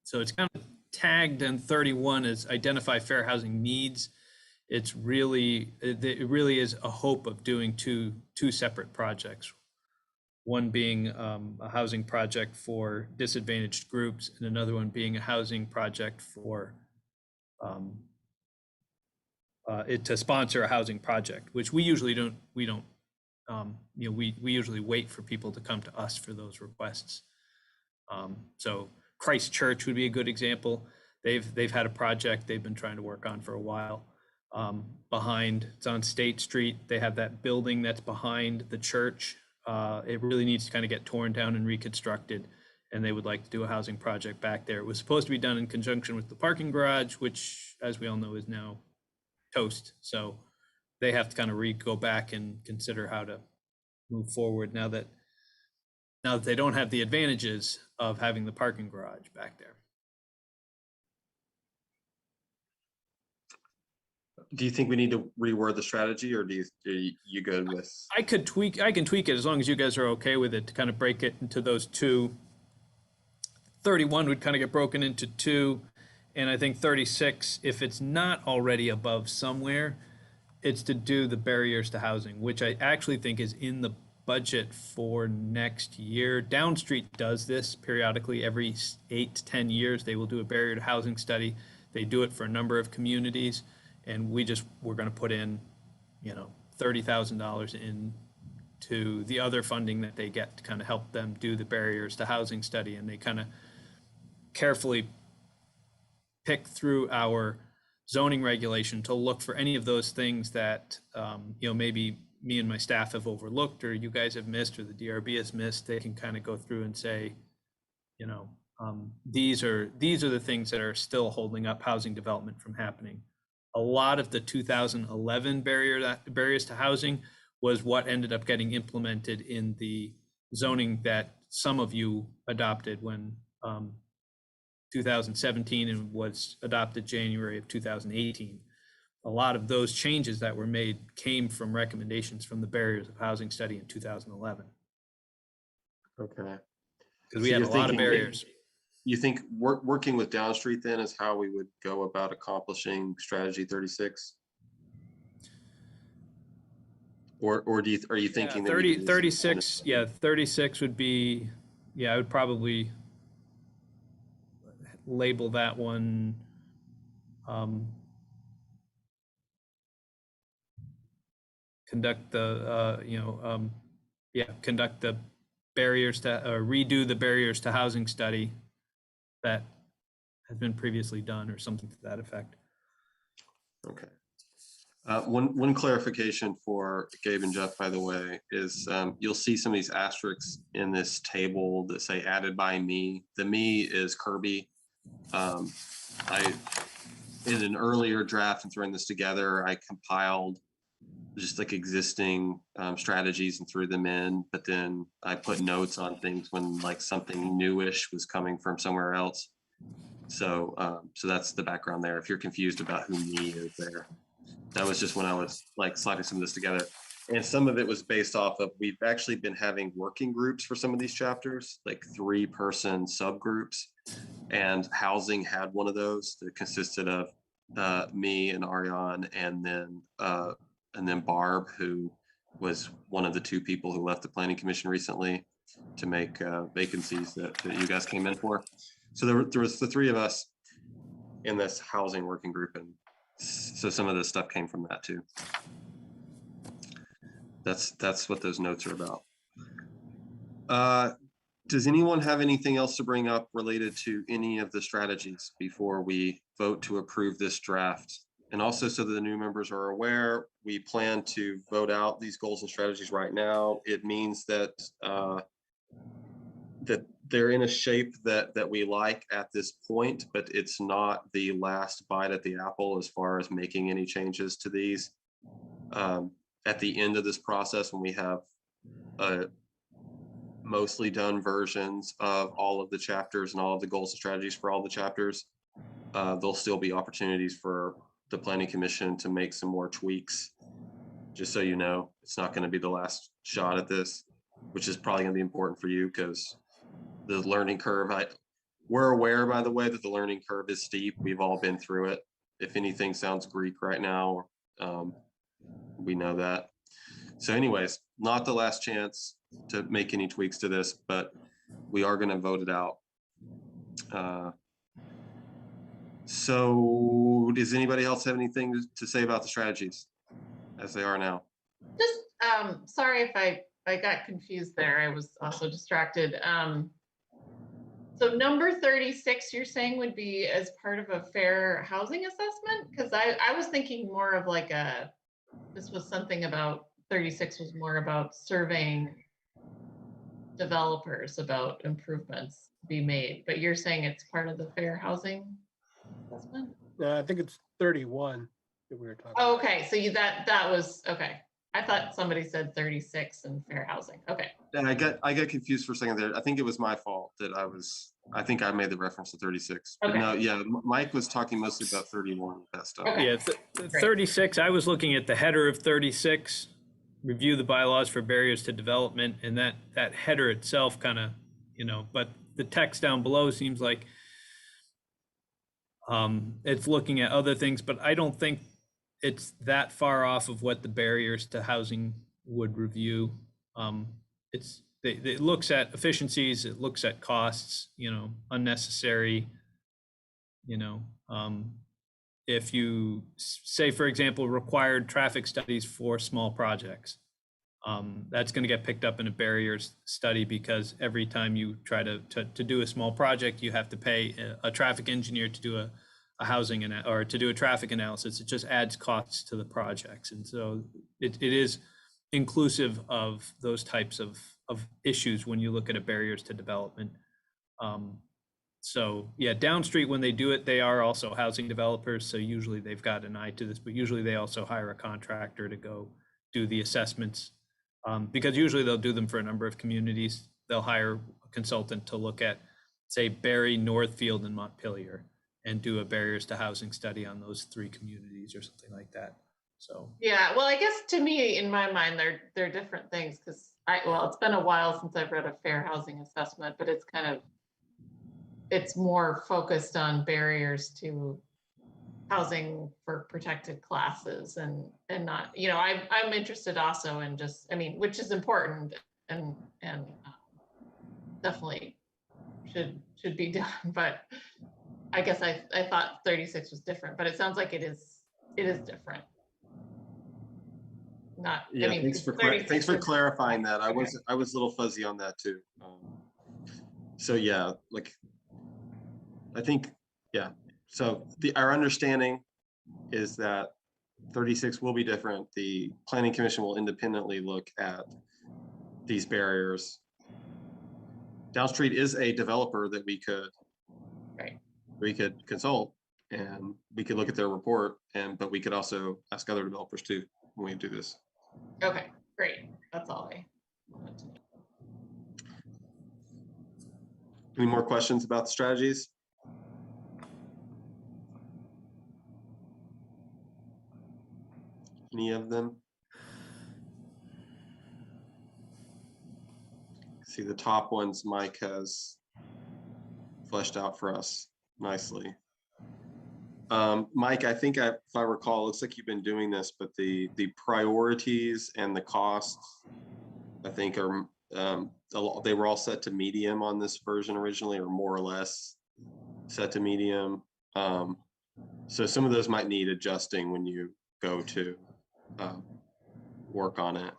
so it's kind of tagged in 31 as identify fair housing needs. It really is a hope of doing two separate projects. One being a housing project for disadvantaged groups, and another one being a housing project for to sponsor a housing project, which we usually don't. We usually wait for people to come to us for those requests. So Christ Church would be a good example. they've had a project they've been trying to work on for a while. It's on State Street. They have that building that's behind the church. It really needs to kind of get torn down and reconstructed, and they would like to do a housing project back there. It was supposed to be done in conjunction with the parking garage, which, as we all know, is now toast. So they have to kind of go back and consider how to move forward now that they don't have the advantages of having the parking garage back there. Do you think we need to reword the strategy, or are you good with? I can tweak it as long as you guys are okay with it, to kind of break it into those two. 31 would kind of get broken into two, and I think 36, if it's not already above somewhere, it's to do the barriers to housing, which I actually think is in the budget for next year. Downstreet does this periodically. Every 8 to 10 years, they will do a barrier to housing study. They do it for a number of communities, and we're going to put in, $30,000 into the other funding that they get to kind of help them do the barriers to housing study. And they kind of carefully pick through our zoning regulation to look for any of those things that, maybe me and my staff have overlooked, or you guys have missed, or the DRB has missed. They can kind of go through and say, these are the things that are still holding up housing development from happening. A lot of the 2011 barriers to housing was what ended up getting implemented in the zoning that some of you adopted when 2017 and was adopted January of 2018. A lot of those changes that were made came from recommendations from the barriers of housing study in 2011. Okay. Because we had a lot of barriers. You think working with Downstreet then is how we would go about accomplishing strategy 36? Or are you thinking 36? Yeah, 36 would be, I would probably label that one conduct the barriers to redo the barriers to housing study that has been previously done, or something to that effect. Okay. One clarification for Gabe and Jeff, by the way, is you'll see some of these asterisks in this table that say added by me. The me is Kirby. I, in an earlier draft and throwing this together, I compiled just like existing strategies and threw them in, but then I put notes on things when like something newish was coming from somewhere else. So that's the background there. If you're confused about who me is there, that was just when I was like sliding some of this together. And some of it was based off of, we've actually been having working groups for some of these chapters, like 3-person subgroups, and housing had one of those that consisted of me and Ariane, and then Barb, who was one of the 2 people who left the Planning Commission recently to make vacancies that you guys came in for. So there was the 3 of us in this housing working group, and so some of this stuff came from that too. That's what those notes are about. Does anyone have anything else to bring up related to any of the strategies before we vote to approve this draft? And also, so that the new members are aware, we plan to vote out these goals and strategies right now. It means that that they're in a shape that we like at this point, but it's not the last bite at the apple as far as making any changes to these. At the end of this process, when we have mostly done versions of all of the chapters and all of the goals and strategies for all the chapters, there'll still be opportunities for the Planning Commission to make some more tweaks. Just so you know, it's not going to be the last shot at this, which is probably going to be important for you because the learning curve, we're aware, by the way, that the learning curve is steep. We've all been through it. If anything sounds Greek right now, we know that. So anyways, not the last chance to make any tweaks to this, but we are going to vote it out. So does anybody else have anything to say about the strategies as they are now? Just sorry if I got confused there. I was also distracted. So number 36, you're saying would be as part of a fair housing assessment? Because I was thinking more of like this was something about 36 was more about surveying developers about improvements to be made, but you're saying it's part of the fair housing assessment? No, I think it's 31 that we were talking Oh, about. okay, so that was, okay. I thought somebody said 36 and fair housing. Okay. And I got confused for a second there. I think it was my fault that I think I made the reference to 36. But Okay. no, yeah, Mike was talking mostly about 31, that stuff. Okay. Yeah, Great. 36, I was looking at the header of 36, review the bylaws for barriers to development, and that header itself kind of, but the text down below seems like it's looking at other things, but I don't think it's that far off of what the barriers to housing would review. It looks at efficiencies, it looks at costs, unnecessary, if you say, for example, required traffic studies for small projects, that's going to get picked up in a barriers study, because every time you try to do a small project, you have to pay a traffic engineer to do a housing or to do a traffic analysis. It just adds costs to the projects. And so it is inclusive of those types of issues when you look at a barriers to development. So yeah, downstreet, when they do it, they are also housing developers. So usually they've got an eye to this, but usually they also hire a contractor to go do the assessments, because usually they'll do them for a number of communities. They'll hire a consultant to look at, say, Barry, Northfield, and Montpelier, and do a barriers to housing study on those 3 communities or something like that. So Yeah, well, I guess to me, in my mind, they're different things, because it's been a while since I've read a fair housing assessment, but it's more focused on barriers to housing for protected classes and not, I'm interested also in just, which is important and definitely should be done, but I guess I thought 36 was different, but it sounds like it is different. Not, Yeah, thanks for clarifying that. I was a little fuzzy on that too. So yeah, like I think, yeah. So our understanding is that 36 will be different. The Planning Commission will independently look at these barriers. Downstreet is a developer that we could consult, and we could look at their report, but we could also ask other developers too when we do this. Okay, great. That's all I wanted to know. Any more questions about the strategies? Any of them? See, the top ones Mike has fleshed out for us nicely. Mike, I think if I recall, it looks like you've been doing this, but the priorities and the costs, I think are they were all set to medium on this version originally, or more or less set to medium. So some of those might need adjusting when you go to work on it.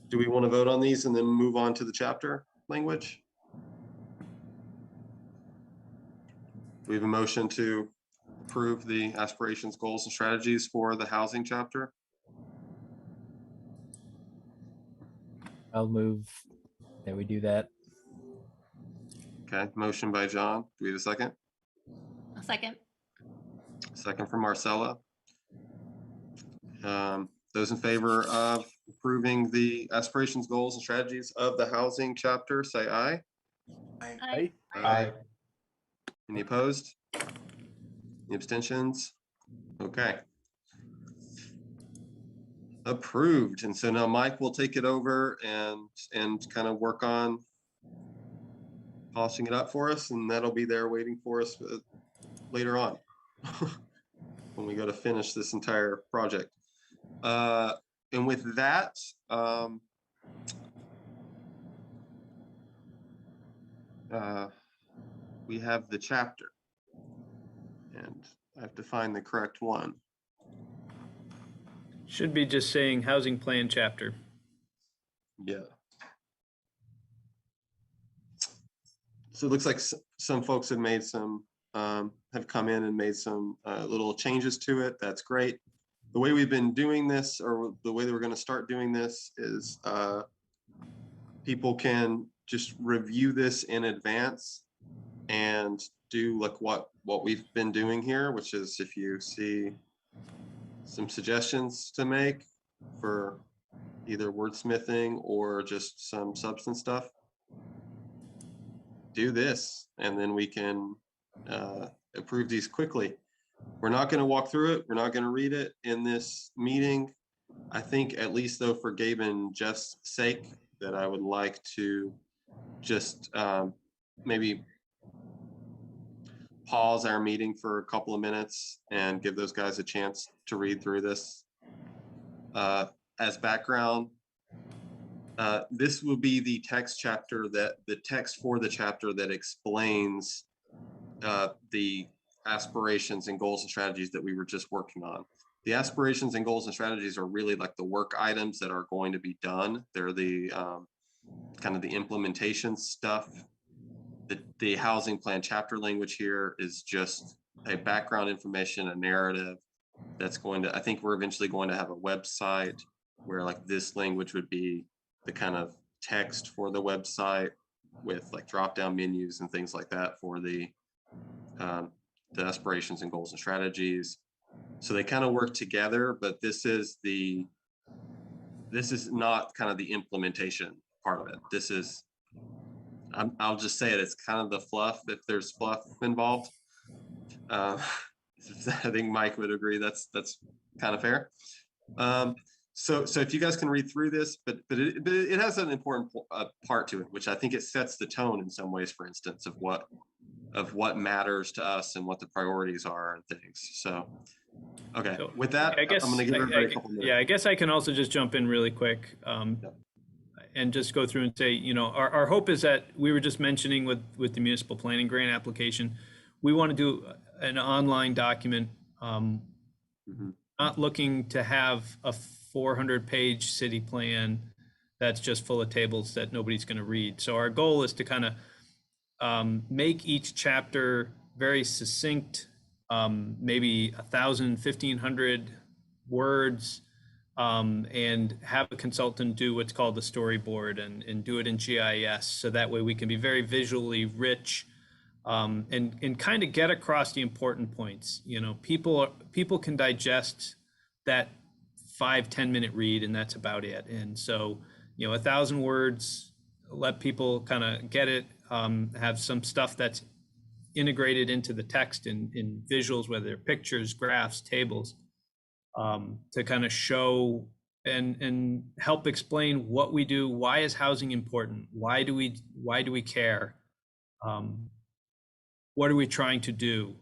Do we want to vote on these and then move on to the chapter language? Do we have a motion to approve the aspirations, goals, and strategies for the housing chapter? I'll move that we do that. Okay, motion by John. Do we have a second? A second. Second from Marcella. Those in favor of approving the aspirations, goals, and strategies of the housing chapter, say aye. Aye. Aye. Any opposed? Any abstentions? Okay. Approved. And so now Mike will take it over and kind of work on polishing it up for us, and that'll be there waiting for us later on when we go to finish this entire project. And with that, we have the chapter, and I have to find the correct one. Should be just saying housing plan chapter. Yeah. So it looks like some folks have made some, have come in and made some little changes to it. That's great. The way we've been doing this, or the way that we're going to start doing this, is people can just review this in advance and do like what we've been doing here, which is if you see some suggestions to make for either wordsmithing or just some substance stuff, do this, and then we can approve these quickly. We're not going to walk through it. We're not going to read it in this meeting. I think, at least though, for Gabe and Jeff's sake, that I would like to just maybe pause our meeting for a couple of minutes and give those guys a chance to read through this. As background, this will be the text for the chapter that explains the aspirations and goals and strategies that we were just working on. The aspirations and goals and strategies are really like the work items that are going to be done. They're the kind of the implementation stuff. The housing plan chapter language here is just a background information, a narrative that's going to, I think we're eventually going to have a website where like this language would be the kind of text for the website with like drop-down menus and things like that for the aspirations and goals and strategies. So they kind of work together, but this is not kind of the implementation part of it. This is, I'll just say it, it's kind of the fluff, if there's fluff involved. I think Mike would agree that's kind of fair. So if you guys can read through this, but it has an important part to it, which I think it sets the tone in some ways, for instance, of what matters to us and what the priorities are and things. So, okay, So, with that, I guess, I'm going to give everybody a couple minutes. yeah, I guess I can also just jump in really quick and just go through and say, you know, our hope is that we were just mentioning with the municipal planning grant application, we want to do an online document, not looking to have a 400-page city plan that's just full of tables that nobody's going to read. So our goal is to kind of make each chapter very succinct, maybe 1,000, 1,500 words, and have a consultant do what's called the storyboard and do it in GIS. So that way we can be very visually rich, and kind of get across the important points. You know, people can digest that 5-10 minute read, and that's about it. And so, you know, 1,000 words, let people kind of get it, have some stuff that's integrated into the text in visuals, whether they're pictures, graphs, tables, to kind of show and help explain what we do. Why is housing important? Why do we care? What are we trying to do?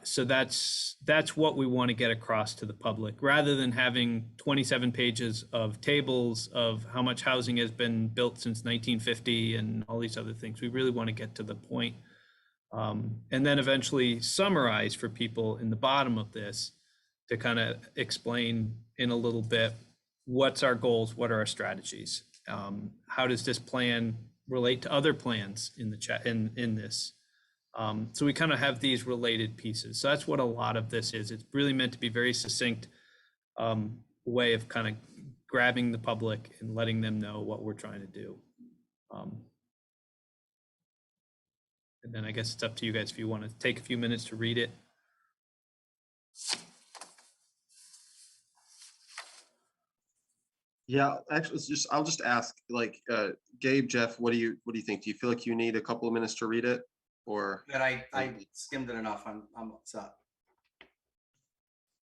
So that's what we want to get across to the public, rather than having 27 pages of tables of how much housing has been built since 1950 and all these other things. We really want to get to the point, and then eventually summarize for people in the bottom of this to kind of explain in a little bit what's our goals, what are our strategies, how does this plan relate to other plans in the chat in this. So we kind of have these related pieces. So that's what a lot of this is. It's really meant to be very succinct, way of kind of grabbing the public and letting them know what we're trying to do. And then I guess it's up to you guys if you want to take a few minutes to read it. Yeah, actually, I'll just ask, like, Gabe, Jeff, what do you think? Do you feel like you need a couple of minutes to read it, or? But I skimmed it enough. I'm upset.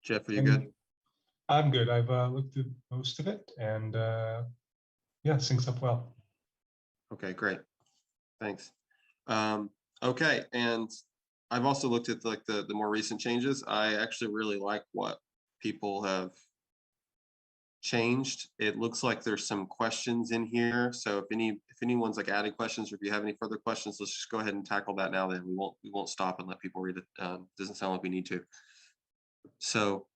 Jeff, are you good? I'm good. I've looked at most of it, and yeah, syncs up well. Okay, great. Thanks. Okay, and I've also looked at like the more recent changes. I actually really like what people have changed. It looks like there's some questions in here. So if anyone's like adding questions, or if you have any further questions, let's just go ahead and tackle that now. Then we won't stop and let people read it. Doesn't sound like we need to. So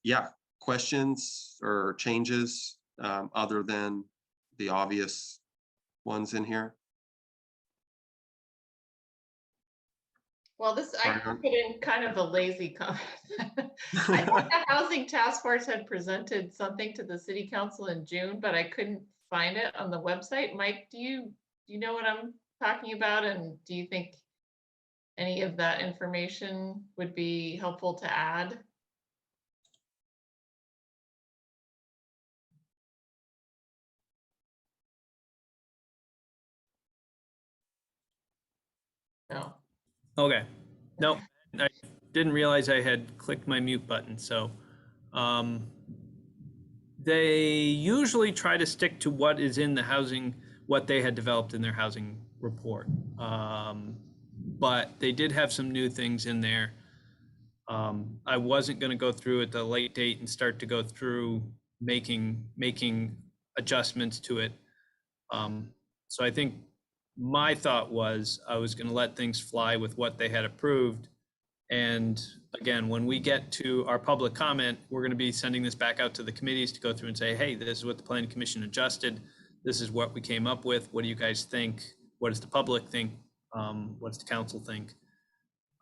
yeah, questions or changes other than the obvious ones in here? Well, I Ariane? put in kind of a lazy comment. I thought the housing task force had presented something to the city council in June, but I couldn't find it on the website. Mike, do you know what I'm talking about? And do you think any of that information would be helpful to add? No. Okay. No, I didn't realize I had clicked my mute button. So they usually try to stick to what is in the housing, what they had developed in their housing report. But they did have some new things in there. I wasn't going to go through at the late date and start to go through making adjustments to it. So I think my thought was I was going to let things fly with what they had approved. And again, when we get to our public comment, we're going to be sending this back out to the committees to go through and say, hey, this is what the planning commission adjusted. This is what we came up with. What do you guys think? What does the public think? What does the council think?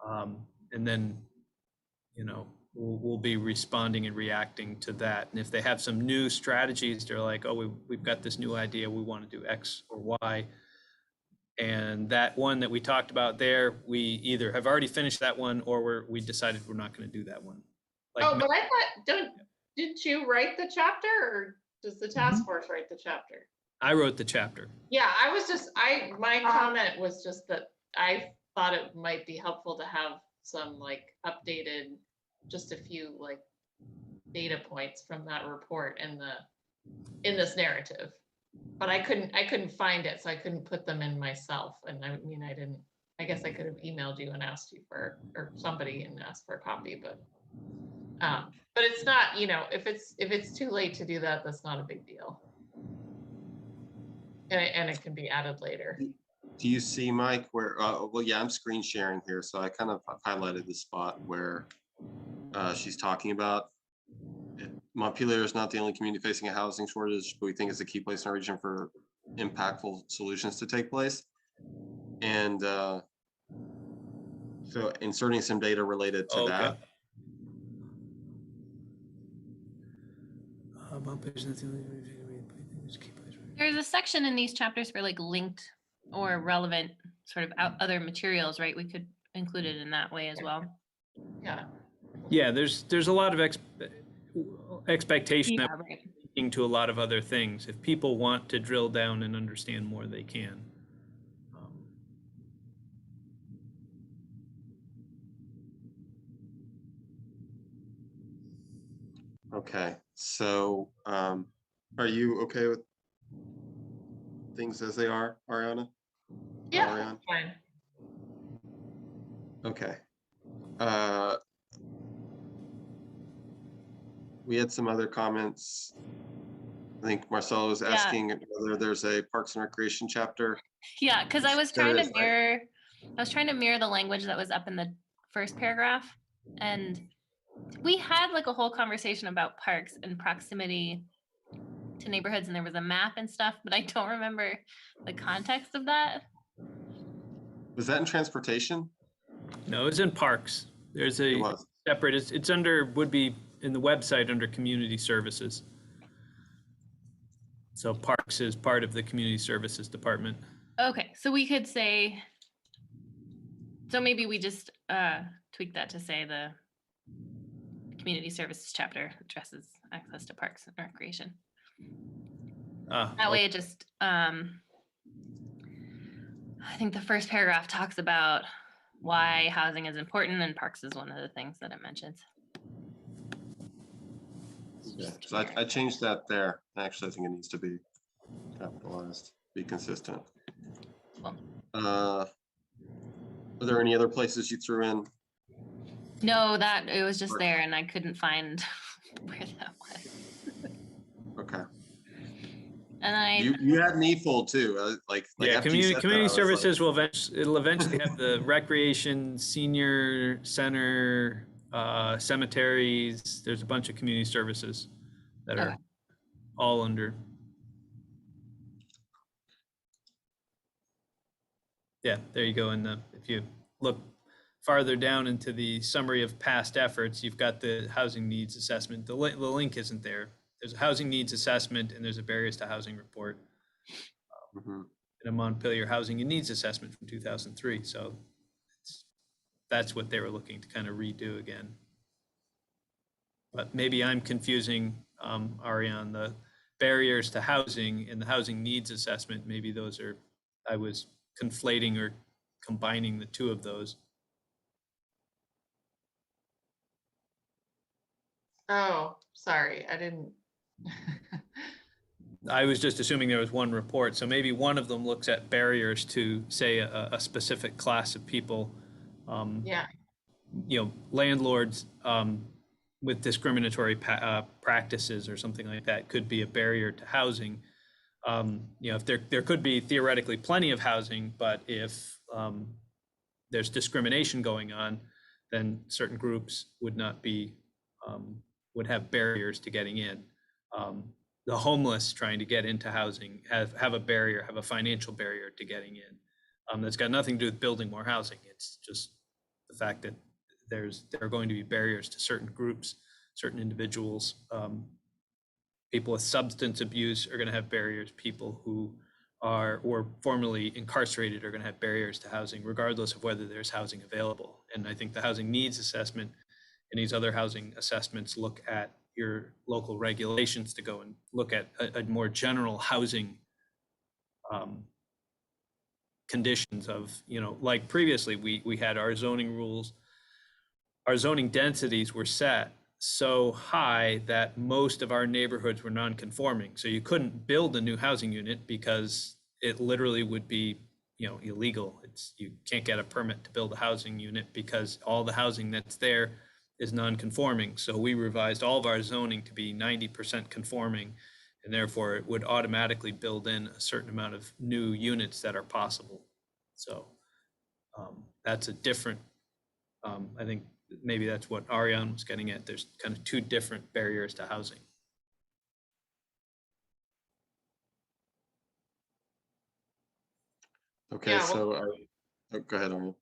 And then, you know, we'll be responding and reacting to that. And if they have some new strategies, they're like, oh, we've got this new idea. We want to do X or Y. And that one that we talked about there, we either have already finished that one or we decided we're not going to do that one. Like, Oh, but I thought, didn't you write the chapter, or does the task force write the chapter? I wrote the chapter. Yeah, my comment was just that I thought it might be helpful to have some like updated, just a few like data points from that report in this narrative. But I couldn't find it, so I couldn't put them in myself. And I mean, I guess I could have emailed you and asked you for, or somebody and asked for a copy, but it's not, you know, if it's too late to do that, that's not a big deal. And it can be added later. Do you see, Mike, where, well, yeah, I'm screen sharing here. So I kind of highlighted the spot where she's talking about Montpelier is not the only community facing a housing shortage, but we think it's a key place in our region for impactful solutions to take place. And so inserting some data related to that. There's a section in these chapters for like linked or relevant sort of other materials, right? We could include it in that way as well. Yeah. Yeah, there's a lot of expectation Yeah, that we're right. linking to a lot of other things. If people want to drill down and understand more, they can. Okay, so are you okay with things as they are, Ariana? Yeah, Ariane? fine. Okay. We had some other comments. I think Marcelo was asking whether there's a Parks and Recreation chapter. Yeah, because I was There trying is, to mirror, the language that was up in the first paragraph, and we had like a whole conversation about parks and proximity to neighborhoods, and there was a map and stuff, but I don't remember the context of that. Was that in transportation? No, it's in parks. There's It a was. separate, it's under, would be in the website under community services. So parks is part of the community services department. Okay, so we could say, so maybe we just tweak that to say the community services chapter addresses access to parks and recreation. That way it just, I think the first paragraph talks about why housing is important, and parks is one of the things that it mentions. Yeah, so I changed that there. Actually, I think it needs to be capitalized, be consistent. Cool. Are there any other places you threw in? No, that it was just there and I couldn't find where that was. Okay. And you had Needful too. Like yeah, after you said community that, services will eventually have the recreation, senior center, cemeteries. There's a bunch of community services that are Okay. all under. Yeah, there you go. If you look farther down into the summary of past efforts, you've got the housing needs assessment. The link isn't there. There's a housing needs assessment and there's a barriers to housing report Mhm. and a Montpelier housing and needs assessment from 2003. So that's what they were looking to kind of redo again. But maybe I'm confusing, Ariane, the barriers to housing and the housing needs assessment. Maybe those are, I was conflating or combining the two of those. Oh, sorry, I didn't. I was just assuming there was one report. So maybe one of them looks at barriers to, say, a specific class of people. Yeah, Landlords with discriminatory practices or something like that could be a barrier to housing. If there could be theoretically plenty of housing, but if there's discrimination going on, then certain groups would not be, would have barriers to getting in. The homeless trying to get into housing have a barrier, have a financial barrier to getting in. That's got nothing to do with building more housing. It's just the fact that there are going to be barriers to certain groups, certain individuals. People with substance abuse are going to have barriers. People who are or formerly incarcerated are going to have barriers to housing, regardless of whether there's housing available. And I think the housing needs assessment and these other housing assessments look at your local regulations to go and look at a more general housing conditions of, like previously we had our zoning rules, our zoning densities were set so high that most of our neighborhoods were non-conforming. So you couldn't build a new housing unit because it literally would be, illegal. You can't get a permit to build a housing unit because all the housing that's there is non-conforming. So we revised all of our zoning to be 90% conforming, and therefore it would automatically build in a certain amount of new units that are possible. So that's a different, I think maybe that's what Ariane was getting at. There's kind of two different barriers to housing. Okay, Yeah, so go ahead, Ariane.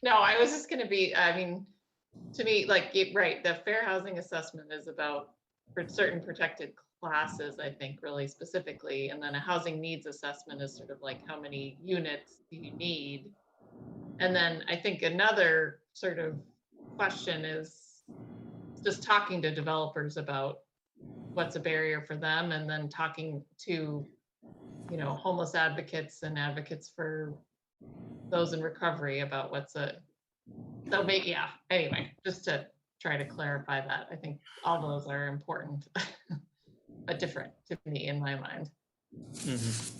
no, I was just gonna be, I mean, to me, right, the fair housing assessment is about for certain protected classes, I think, really specifically. And then a housing needs assessment is sort of like how many units do you need? And then I think another sort of question is just talking to developers about what's a barrier for them, and then talking to, homeless advocates and advocates for those in recovery about anyway, just to try to clarify that. I think all those are important, but different to me in my mind. Mm-hmm.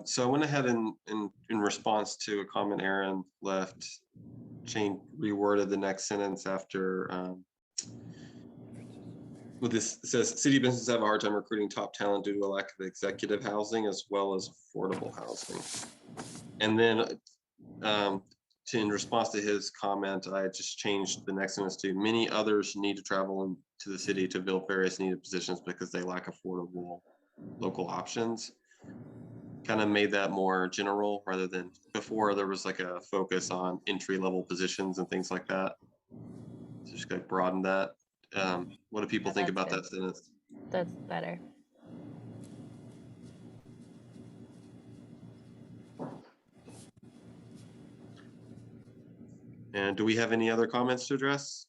So I went ahead and in response to a comment Aaron left, reworded the next sentence after with this. It says city businesses have a hard time recruiting top talent due to a lack of executive housing as well as affordable housing. And then in response to his comment, I just changed the next sentence to many others need to travel into the city to fill various needed positions because they lack affordable local options. Kind of made that more general rather than before there was like a focus on entry-level positions and things like that. So just gonna broaden that. What do people think about that sentence? That's better. And do we have any other comments to address?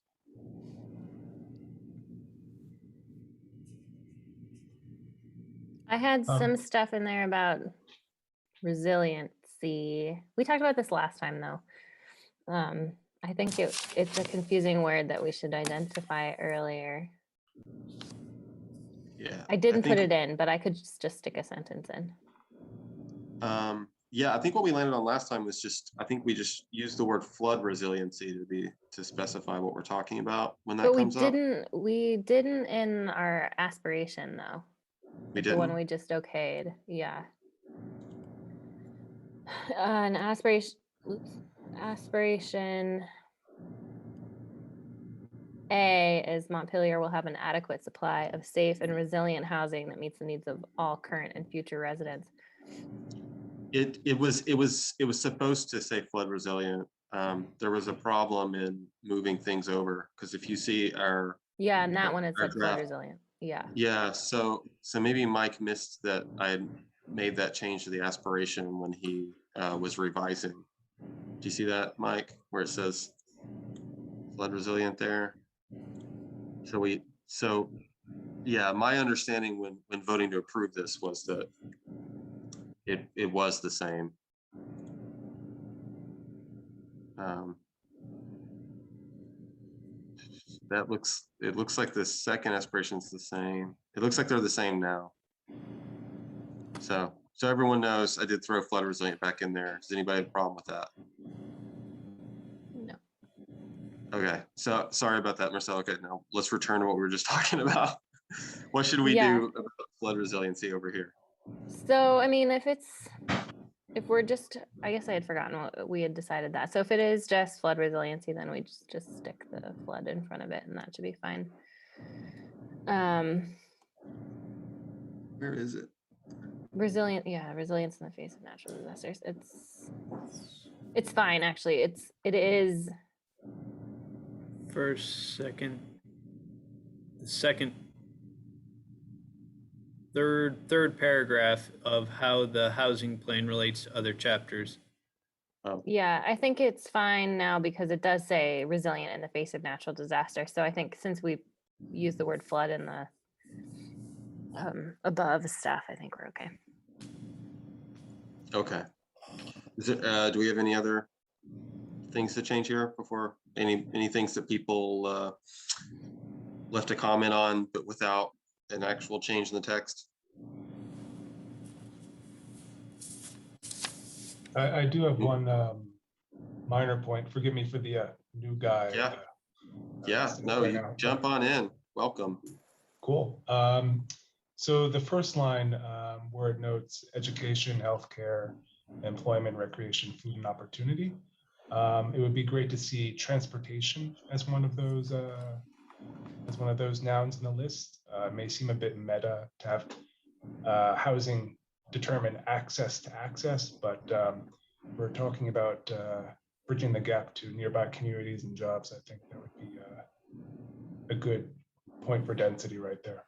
I had some stuff in there about resiliency. We talked about this last time, though. I think it's a confusing word that we should identify earlier. Yeah, I didn't put it in, but I could just stick a sentence in. Yeah, I think what we landed on last time was I think we just used the word flood resiliency to specify what we're talking about when that comes up. We didn't in our aspiration, though. We The one didn't? we just okayed. Yeah. An aspiration, aspiration A is Montpelier will have an adequate supply of safe and resilient housing that meets the needs of all current and future residents. It was supposed to say flood resilient. There was a problem in moving things over, because if you see Yeah, and that one it our said flood draft, resilient. Yeah. yeah, so maybe Mike missed that I had made that change to the aspiration when he was revising. Do you see that, Mike, where it says flood resilient there? So yeah, my understanding when voting to approve this was that it was the same. It looks like the second aspiration is the same. It looks like they're the same now. So everyone knows I did throw flood resilient back in there. Does anybody have a problem with that? No. Okay, so sorry about that, Marcel. Okay, now let's return to what we were just talking about. What should we Yeah. do about flood resiliency over here? So, I mean, if we're just, I guess I had forgotten what we had decided that. So if it is just flood resiliency, then we just stick the flood in front of it and that should be fine. Where is it? Resilience in the face of natural disasters. It's fine, actually. It is. First, second, the second, third paragraph of how the housing plan relates to other chapters. Yeah, I think it's fine now because it does say resilient in the face of natural disaster. So I think since we use the word flood in the above stuff, I think we're okay. Okay. Is it, do we have any other things to change here before any things that people left a comment on, but without an actual change in the text? I do have one minor point. Forgive me for the new guy. Yeah, no, right you now, jump on in. Welcome. Cool. So the first line where it notes education, healthcare, employment, recreation, food, and opportunity. It would be great to see transportation as one of those nouns in the list. It may seem a bit meta to have housing determine access to access, but we're talking about bridging the gap to nearby communities and jobs. I think that would be a good point for density right there.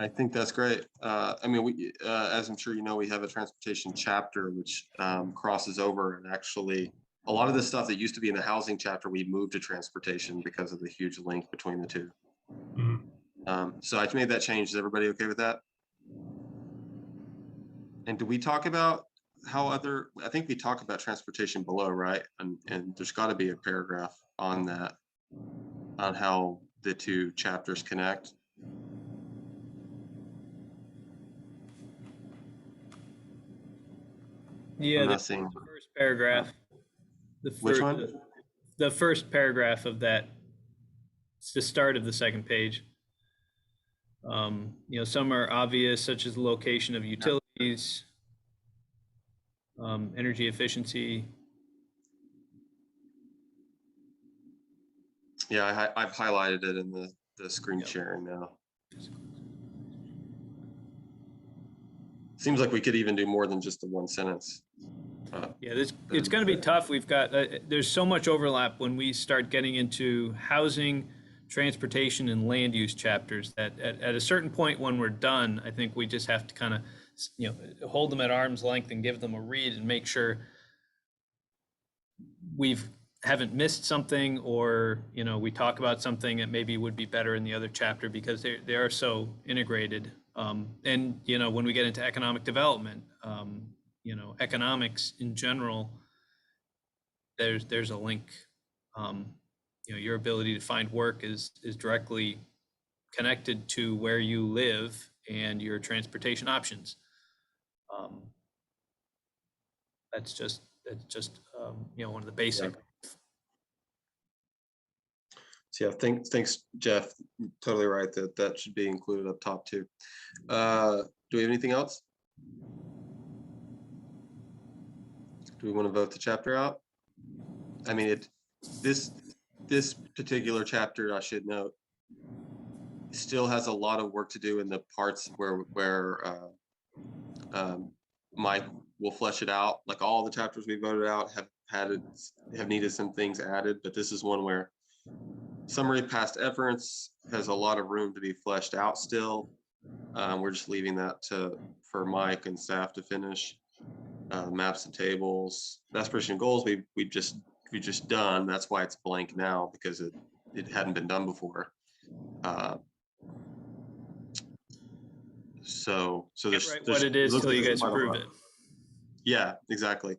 I think that's great. I mean, we, as I'm sure you know, we have a transportation chapter which crosses over, and actually a lot of the stuff that used to be in the housing chapter, we moved to transportation because of the huge link between the two. Mm-hmm. So I made that change. Is everybody okay with that? And do we talk about how other, I think we talk about transportation below, right? And there's got to be a paragraph on that, on how the two chapters connect. Yeah, the first paragraph. Which one? The first paragraph of that. It's the start of the second page. You know, some are obvious, such as the location of utilities, energy efficiency. Yeah, I've highlighted it in the screen sharing now. Seems like we could even do more than just the one sentence. Yeah, it's going to be tough. We've got, there's so much overlap when we start getting into housing, transportation, and land use chapters that at a certain point when we're done, I think we just have to kind of, you know, hold them at arm's length and give them a read and make sure haven't missed something, or, you know, we talk about something that maybe would be better in the other chapter because they are so integrated. And, you know, when we get into economic development, you know, economics in general, there's a link. You know, your ability to find work is directly connected to where you live and your transportation options. That's just you know, one of the basic. Yeah. So yeah, thanks, Jeff. Totally right that should be included up top too. Do we have anything else? Do we want to vote the chapter out? I mean, this particular chapter, I should note, still has a lot of work to do in the parts where Mike will flesh it out. Like all the chapters we voted out have needed some things added, but this is one where summary of past efforts has a lot of room to be fleshed out still. We're just leaving that for Mike and staff to finish. Maps and tables, aspiration goals we just done. That's why it's blank now, because it hadn't been done before. So there's what it is till you guys quite a approve lot. it. Yeah, exactly.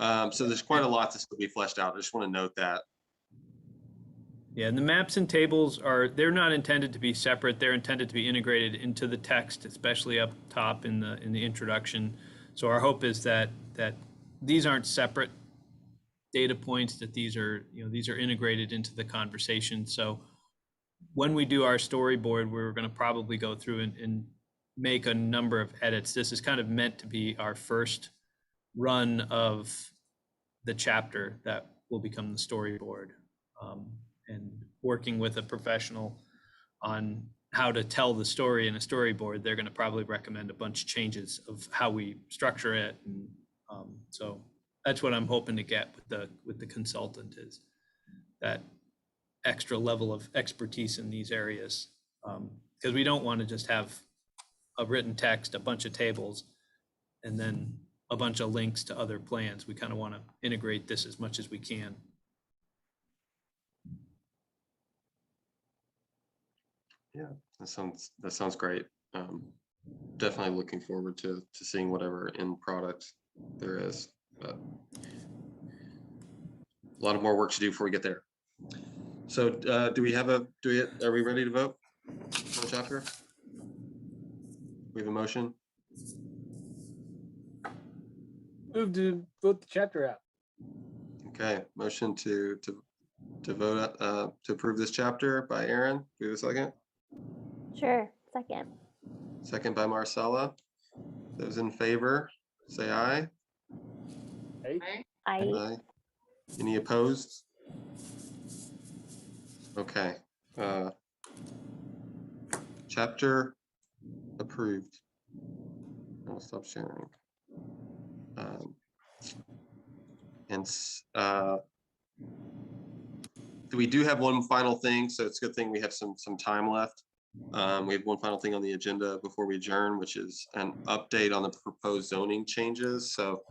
So there's quite a lot to still be fleshed out. I just want to note that. Yeah, and the maps and tables they're not intended to be separate. They're intended to be integrated into the text, especially up top in the introduction. So our hope is that these aren't separate data points, that these are integrated into the conversation. So when we do our storyboard, we're going to probably go through and make a number of edits. This is kind of meant to be our first run of the chapter that will become the storyboard. And working with a professional on how to tell the story in a storyboard, they're going to probably recommend a bunch of changes of how we structure it. And so that's what I'm hoping to get with the consultant, is that extra level of expertise in these areas. Because we don't want to just have a written text, a bunch of tables, and then a bunch of links to other plans. We kind of want to integrate this as much as we can. Yeah, that sounds great. Definitely looking forward to seeing whatever end product there is, but a lot of more work to do before we get there. So are we ready to vote on the chapter? We have a motion. Move to vote the chapter out. Okay, motion to vote to approve this chapter by Aaron. Do we have a second? Sure, second. Second by Marcella. Those in favor, say aye. Hey, I Any opposed? Okay. Chapter approved. I'll stop sharing. We do have one final thing, so it's a good thing we have some time left. We have one final thing on the agenda before we adjourn, which is an update on the proposed zoning changes. So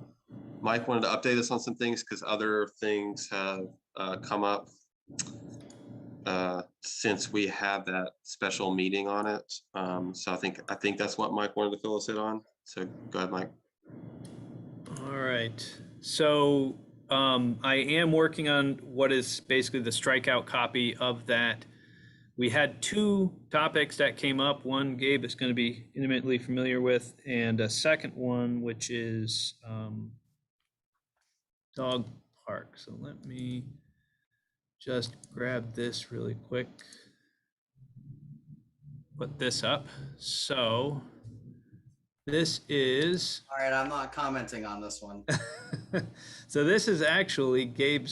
Mike wanted to update us on some things because other things have come up since we had that special meeting on it. So I think that's what Mike wanted to fill us in on. So go ahead, Mike. All right. So I am working on what is basically the strikeout copy of that. We had two topics that came up. One Gabe is going to be intimately familiar with, and a second one, which is dog park. So let me just grab this really quick. Put this up. So this is... All right, I'm not commenting on this one. So this is actually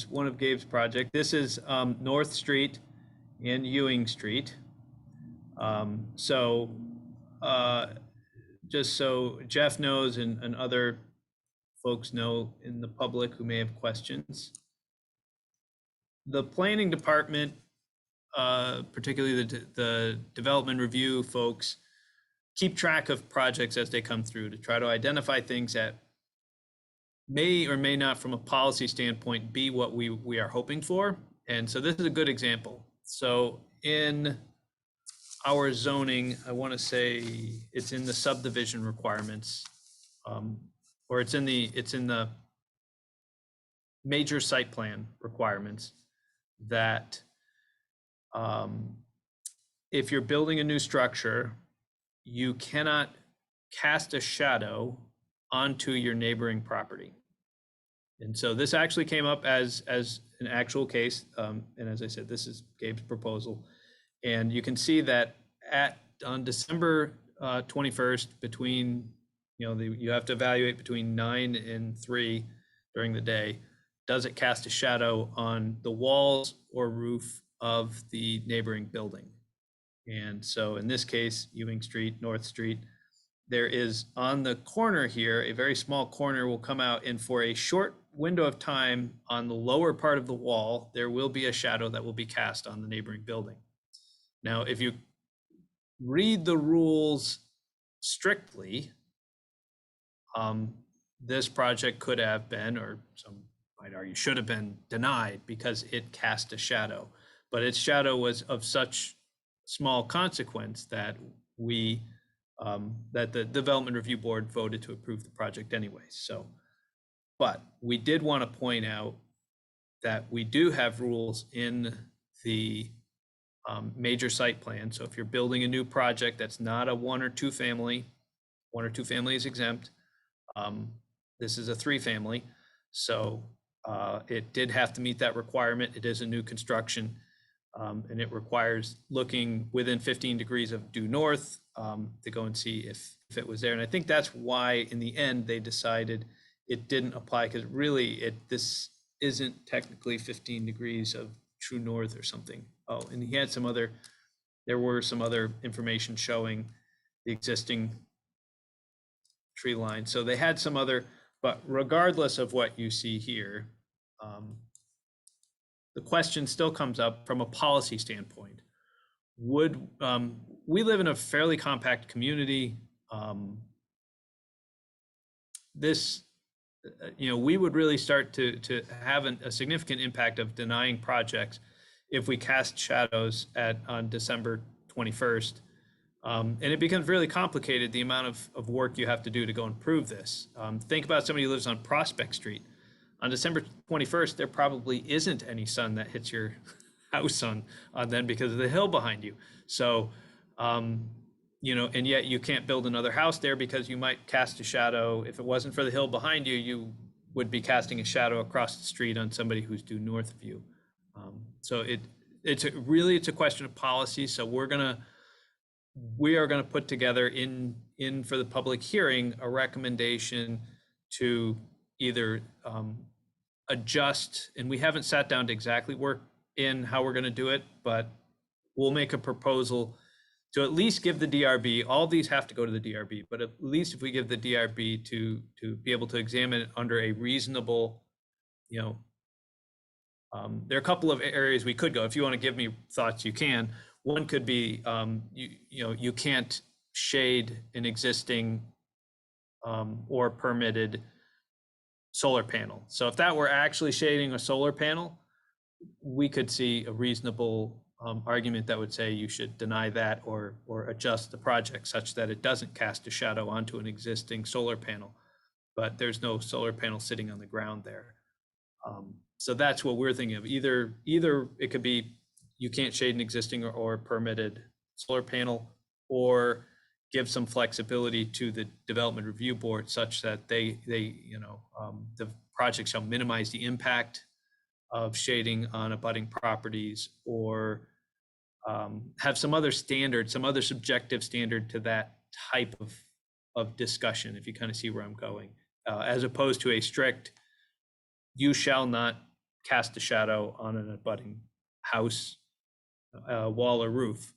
one of Gabe's project. This is North Street and Ewing Street. Just so Jeff knows and other folks know in the public who may have questions, the planning department, particularly the development review folks, keep track of projects as they come through to try to identify things that may or may not, from a policy standpoint, be what we are hoping for. And so this is a good example. So in our zoning, I want to say it's in the subdivision requirements, or it's in the major site plan requirements, that if you're building a new structure, you cannot cast a shadow onto your neighboring property. And so this actually came up as an actual case. And as I said, this is Gabe's proposal. And you can see that on December 21st, between, you have to evaluate between 9 and 3, during the day, does it cast a shadow on the walls or roof of the neighboring building? And so in this case, Ewing Street, North Street, there is on the corner here, a very small corner will come out, and for a short window of time on the lower part of the wall, there will be a shadow that will be cast on the neighboring building. Now, if you read the rules strictly, this project could have been, or some might argue should have been, denied because it cast a shadow. But its shadow was of such small consequence that that the Development Review Board voted to approve the project anyway. So, but we did want to point out that we do have rules in the major site plan. So if you're building a new project that's not a 1 or 2 family, 1 or 2 family is exempt. This is a 3 family. So it did have to meet that requirement. It is a new construction. And it requires looking within 15 degrees of due north to go and see if it was there. And I think that's why in the end they decided it didn't apply, because really this isn't technically 15 degrees of true north or something. Oh, and he had there were some other information showing the existing tree line. So they had some other, but regardless of what you see here, the question still comes up from a policy standpoint. Would we live in a fairly compact community? We would really start to have a significant impact of denying projects if we cast shadows on December 21st. And it becomes really complicated, the amount of work you have to do to go and prove this. Think about somebody who lives on Prospect Street. On December 21st, there probably isn't any sun that hits your house on then because of the hill behind you. So, and yet you can't build another house there because you might cast a shadow. If it wasn't for the hill behind you, you would be casting a shadow across the street on somebody who's due north of you. So it's a question of policy. So we are gonna put together in for the public hearing a recommendation to either adjust, and we haven't sat down to exactly work in how we're going to do it, but we'll make a proposal to at least give the DRB, all these have to go to the DRB, but at least if we give the DRB to be able to examine it under a reasonable, there are a couple of areas we could go. If you want to give me thoughts, you can. One could be, you can't shade an existing or permitted solar panel. So if that were actually shading a solar panel, we could see a reasonable argument that would say you should deny that or adjust the project such that it doesn't cast a shadow onto an existing solar panel, but there's no solar panel sitting on the ground there. So that's what we're thinking of. Either it could be you can't shade an existing or permitted solar panel, or give some flexibility to the Development Review Board such that the project shall minimize the impact of shading on abutting properties, or have some other standard, some other subjective standard to that type of discussion, if you kind of see where I'm going, as opposed to a strict, you shall not cast a shadow on an abutting house, wall or roof.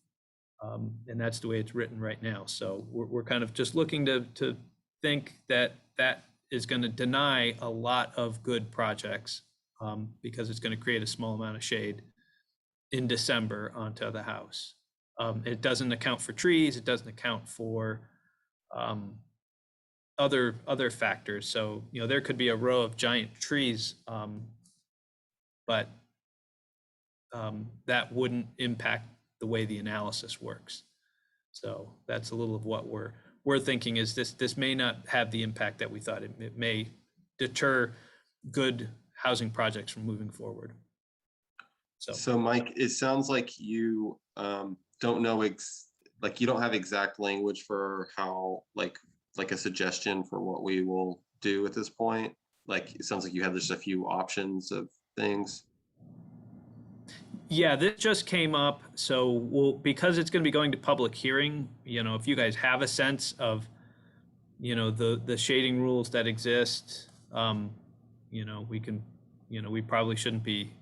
And that's the way it's written right now. So we're kind of just looking to think that is going to deny a lot of good projects because it's going to create a small amount of shade in December onto the house. It doesn't account for trees. It doesn't account for other factors. So, there could be a row of giant trees, but that wouldn't impact the way the analysis works. So that's a little of what we're thinking is this may not have the impact that we thought. It may deter good housing projects from moving forward. So Mike, it sounds like you don't know you don't have exact language for how like a suggestion for what we will do at this point. Like it sounds like you have just a few options of things. Yeah, this just came up. So because it's going to be going to public hearing, if you guys have a sense of, the shading rules that exist, we can, we probably shouldn't be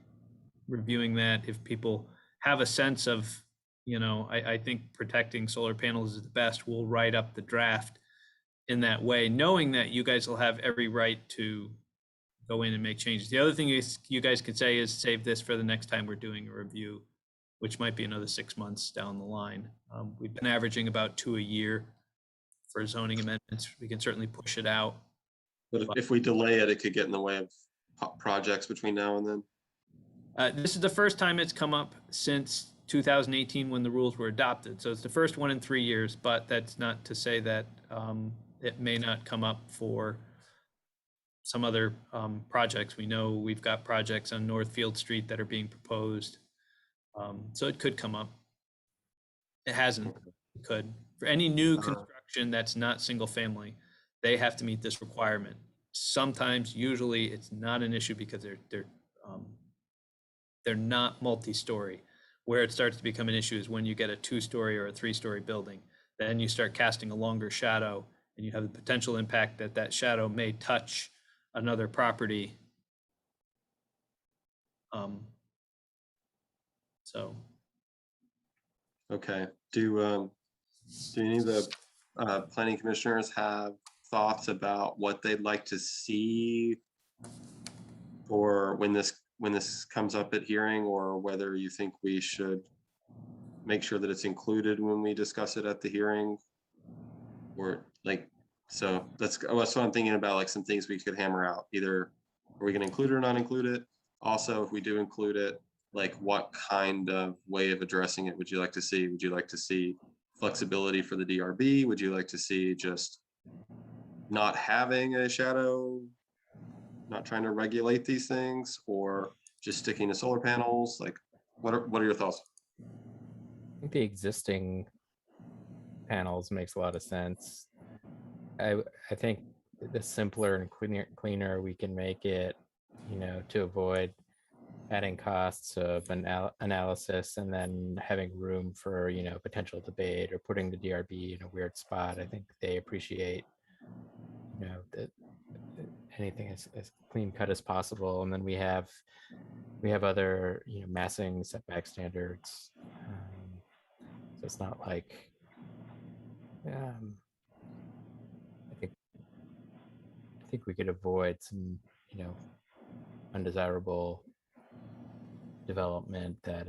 reviewing that if people have a sense of, I think protecting solar panels is the best. We'll write up the draft in that way, knowing that you guys will have every right to go in and make changes. The other thing you guys could say is save this for the next time we're doing a review, which might be another 6 months down the line. We've been averaging about 2 a year for zoning amendments. We can certainly push it out. But if we delay it, it could get in the way of projects between now and then. This is the first time it's come up since 2018 when the rules were adopted. So it's the first one in 3 years, but that's not to say that it may not come up for some other projects. We know we've got projects on Northfield Street that are being proposed. So it could come up. It hasn't. It could. For any new construction that's not single family, they have to meet this requirement. Sometimes, usually, it's not an issue because they're not multi-story. Where it starts to become an issue is when you get a 2-story or a 3-story building. Then you start casting a longer shadow, and you have the potential impact that that shadow may touch another property. So. Okay. Do any of the planning commissioners have thoughts about what they'd like to see, or when this comes up at hearing, or whether you think we should make sure that it's included when we discuss it at the hearing, or so that's what I'm thinking about, like some things we could hammer out. Either are we going to include it or not include it? Also, if we do include it, like what kind of way of addressing it would you like to see? Would you like to see flexibility for the DRB? Would you like to see just not having a shadow, not trying to regulate these things, or just sticking to solar panels? Like, what are your thoughts? I think the existing panels makes a lot of sense. I think the simpler and cleaner we can make it, to avoid adding costs of analysis and then having room for, potential debate or putting the DRB in a weird spot. I think they appreciate, that anything as clean cut as possible. And then we have other, massing setback standards. So it's not like, I think we could avoid some, undesirable development that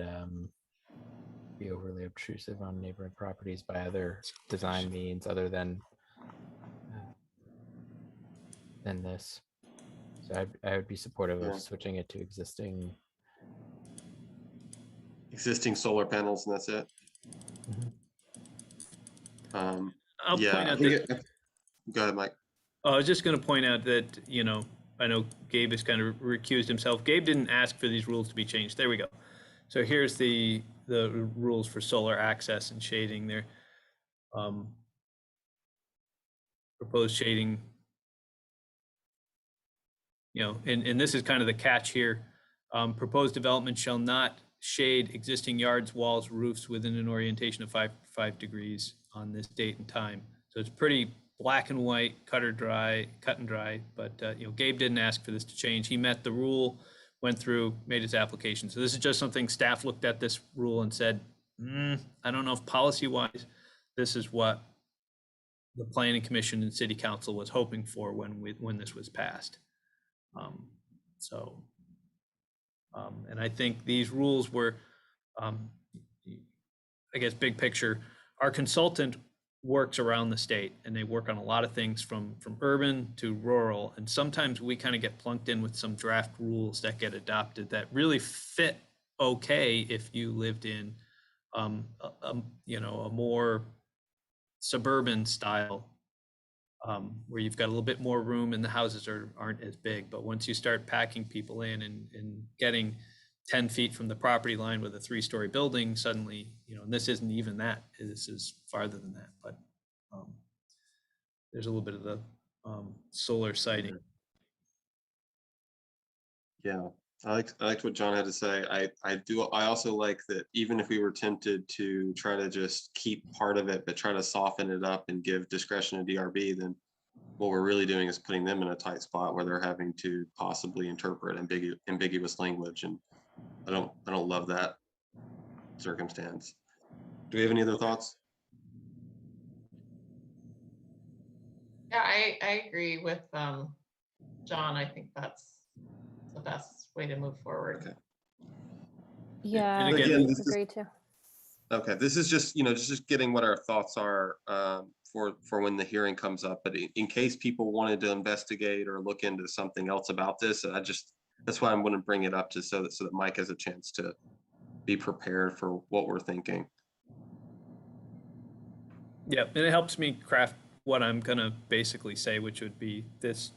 be overly obtrusive on neighboring properties by other design means other than this. So I would be supportive of switching it to existing solar panels, and that's it. I'll yeah, point out that. Go ahead, Mike. I was just going to point out that, I know Gabe has kind of recused himself. Gabe didn't ask for these rules to be changed. There we go. So here's the rules for solar access and shading there. Proposed shading, and this is kind of the catch here. Proposed development shall not shade existing yards, walls, roofs within an orientation of 5 degrees on this date and time. So it's pretty black and white, cut and dry. But Gabe didn't ask for this to change. He met the rule, went through, made his application. So this is just something staff looked at this rule and said, I don't know if policy-wise, this is what the Planning Commission and City Council was hoping for when this was passed. And I think these rules were, I guess, big picture. Our consultant works around the state, and they work on a lot of things from urban to rural. And sometimes we kind of get plunked in with some draft rules that get adopted that really fit okay if you lived in, a more suburban style, where you've got a little bit more room and the houses aren't as big. But once you start packing people in and getting 10 feet from the property line with a 3-story building, suddenly, and this isn't even that, this is farther than that, but there's a little bit of the solar siting. Yeah, I liked what John had to say. I also like that even if we were tempted to try to just keep part of it, but try to soften it up and give discretion to DRB, then what we're really doing is putting them in a tight spot where they're having to possibly interpret ambiguous language, and I don't love that circumstance. Do we have any other thoughts? Yeah, I agree with John. I think that's the best way to move forward. Okay. Yeah, And again, Again, this is, agree too. okay, this is just, you know, just getting what our thoughts are for when the hearing comes up. But in case people wanted to investigate or look into something else about this, that's why I'm going to bring it up, just so that Mike has a chance to be prepared for what we're thinking. Yeah, and it helps me craft what I'm gonna basically say, which would be this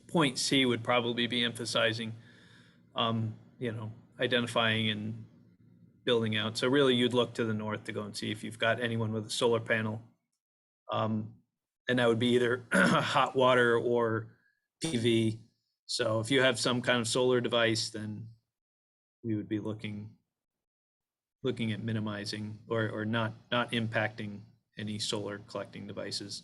point C would probably be emphasizing, you know, identifying and building out. So really you'd look to the north to go and see if you've got anyone with a solar panel. And that would be either hot water or PV. So if you have some kind of solar device, then we would be looking at minimizing or not impacting any solar collecting devices.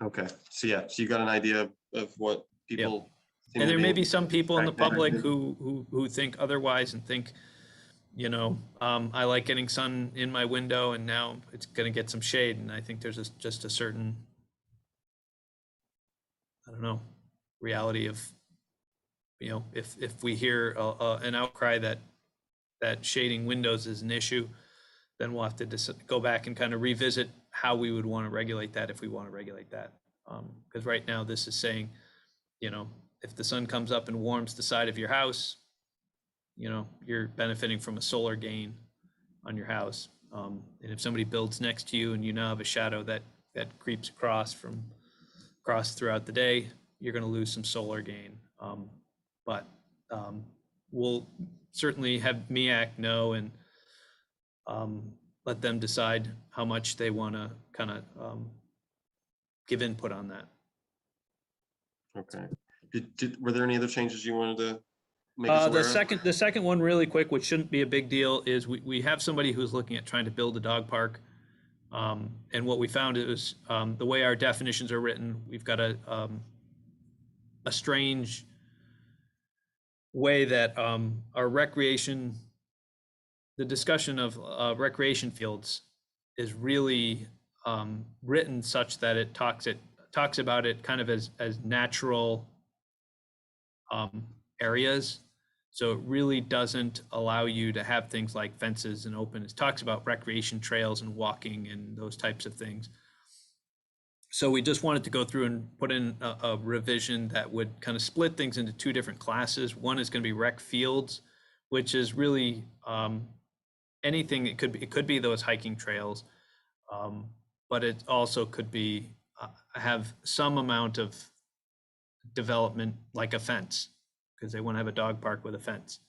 Okay, so yeah, so you got an idea of what people. seem And to there may be some people in the factoring public in. who think otherwise and think, you know, I like getting sun in my window and now it's going to get some shade. And I think there's just a certain, I don't know, reality of, you know, if we hear an outcry that shading windows is an issue, then we'll have to go back and kind of revisit how we would want to regulate that if we want to regulate that. Because right now this is saying, you know, if the sun comes up and warms the side of your house, you know, you're benefiting from a solar gain on your house. And if somebody builds next to you and you now have a shadow that creeps across throughout the day, you're going to lose some solar gain. But we'll certainly have MEAC know and let them decide how much they want to kind of give input on that. Okay. Were there any other changes you wanted to make us aware of? The second one really quick, which shouldn't be a big deal, is we have somebody who's looking at trying to build a dog park. And what we found is the way our definitions are written, we've got a strange way that our recreation, the discussion of recreation fields is really written such that it talks about it kind of as natural areas. So it really doesn't allow you to have things like fences and open. It talks about recreation trails and walking and those types of things. So we just wanted to go through and put in a revision that would kind of split things into two different classes. One is going to be rec fields, which is really anything. It could be those hiking trails, but it also could be have some amount of development like a fence, because they want to have a dog park with a fence.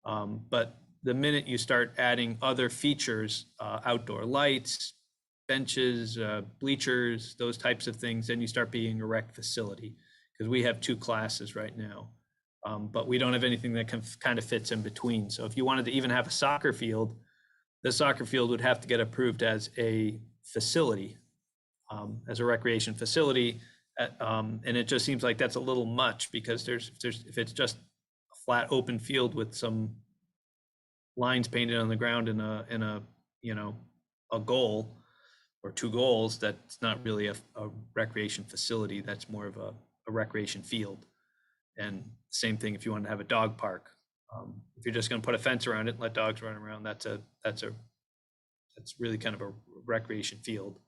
But the minute you start adding other features, outdoor lights, benches, bleachers, those types of things, then you start being a rec facility, because we have two classes right now. But we don't have anything that kind of fits in between. So if you wanted to even have a soccer field, the soccer field would have to get approved as a facility, as a recreation facility. And it just seems like that's a little much, because if it's just a flat open field with some lines painted on the ground in a you know, a goal or two goals, that's not really a recreation facility. That's more of a recreation field. And same thing if you want to have a dog park. If you're just going to put a fence around it and let dogs run around, that's really kind of a recreation field.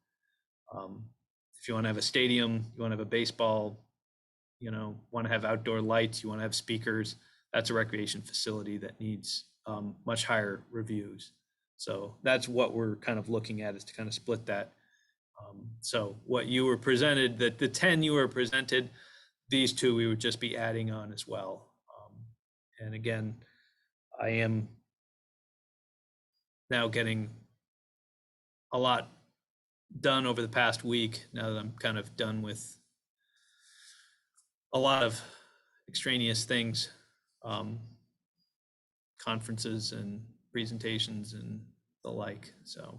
If you want to have a stadium, you want to have a baseball, you know, want to have outdoor lights, you want to have speakers, that's a recreation facility that needs much higher reviews. So that's what we're kind of looking at, is to kind of split that. So what you were presented, the 10 you were presented, these two we would just be adding on as well. And again, I am now getting a lot done over the past week, now that I'm kind of done with a lot of extraneous things, conferences and presentations and the like. So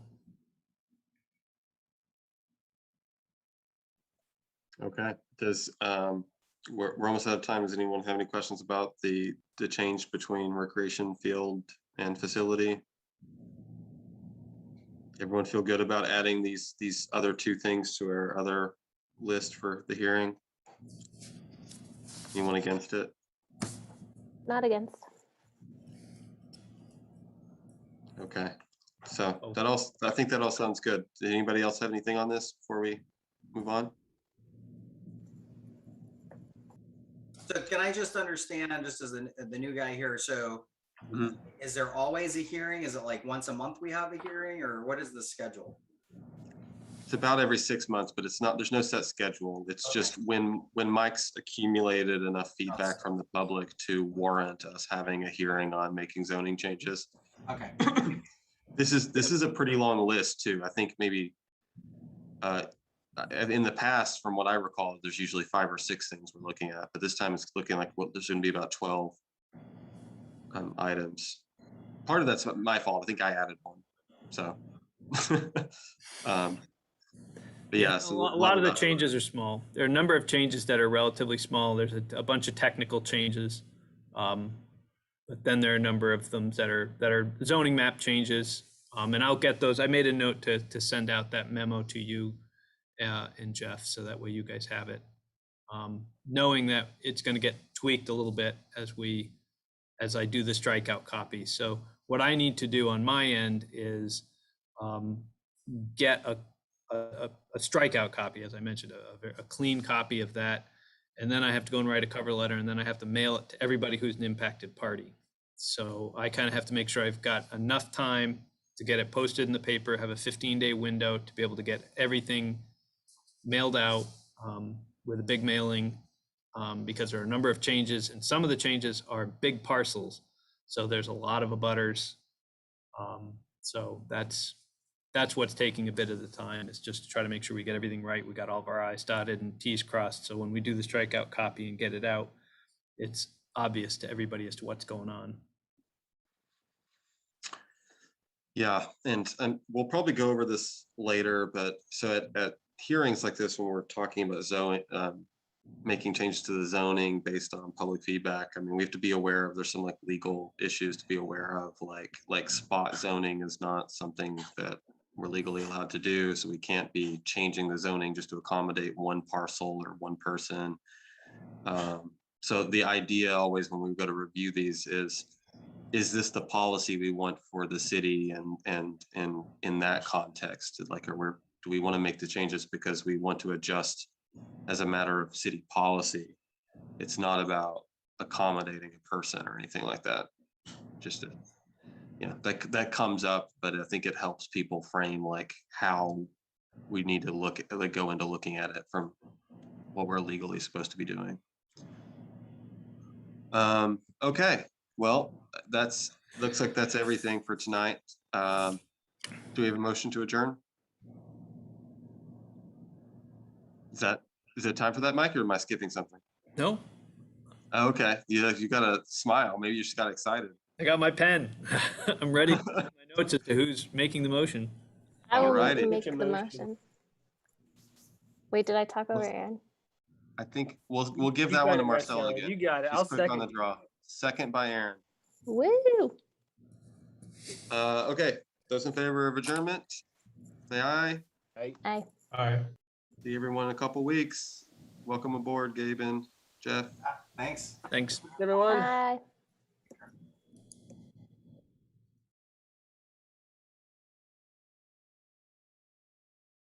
Okay, does, we're almost out of time. Does anyone have any questions about the change between recreation field and facility? Everyone feel good about adding these other two things to our other list for the hearing? Anyone against it? Not against. Okay, so that all, I think that all sounds good. Did anybody else have anything on this before we move on? So can I just understand, just as the new guy here, so Mhm. is there always a hearing? Is it like once a month we have a hearing, or what is the schedule? It's about every 6 months, but it's not, there's no set schedule. It's Okay. just when Mike's accumulated enough feedback from the public to warrant us having a hearing on making zoning changes. Okay. This is a pretty long list too. I think maybe in the past, from what I recall, there's usually 5 or 6 things we're looking at, but this time it's looking like there's going to be about 12 items. Part of that's my fault. I think I added one. So, but yeah, so a lot of the changes are small. There are a number of changes that are relatively small. There's a bunch of technical changes. But then there are a number of them that are zoning map changes. And I'll get those. I made a note to send out that memo to you and Jeff, so that way you guys have it. Knowing that it's going to get tweaked a little bit as I do the strikeout copy. So what I need to do on my end is get a strikeout copy, as I mentioned, a clean copy of that. And then I have to go and write a cover letter, and then I have to mail it to everybody who's an impacted party. So I kind of have to make sure I've got enough time to get it posted in the paper, have a 15-day window to be able to get everything mailed out with a big mailing, because there are a number of changes, and some of the changes are big parcels. So there's a lot of abutters. So that's what's taking a bit of the time, is just to try to make sure we get everything right. We got all of our I's dotted and T's crossed. So when we do the strikeout copy and get it out, it's obvious to everybody as to what's going on. Yeah, and we'll probably go over this later, but so at hearings like this, when we're talking about zoning, making changes to the zoning based on public feedback, I mean, we have to be aware of, there's some like legal issues to be aware of, like spot zoning is not something that we're legally allowed to do, so we can't be changing the zoning just to accommodate one parcel or one person. So the idea always when we go to review these is this the policy we want for the city, and in that context, like, do we want to make the changes because we want to adjust as a matter of city policy? It's not about accommodating a person or anything like that. Just that comes up, but I think it helps people frame like how we need to go into looking at it from what we're legally supposed to be doing. Okay, well, looks like that's everything for tonight. Do we have a motion to adjourn? Is it time for that, Mike, or am I skipping something? No, Okay, you got a smile. Maybe you just got excited. I got my pen. I'm ready to take my notes as to who's making the motion. I will Alrighty. make the motion. Wait, did I talk over Aaron? I think we'll give You that got one to it, Marcella Marcella. again. You got it. She's I'll quick on second the you. draw. Second by Aaron. Woo! Okay, those in favor of adjournment, say aye. Right? Aye. Aye. See everyone in a couple weeks. Welcome aboard, Gabe and Jeff. Thanks. Thanks. Everyone. Bye.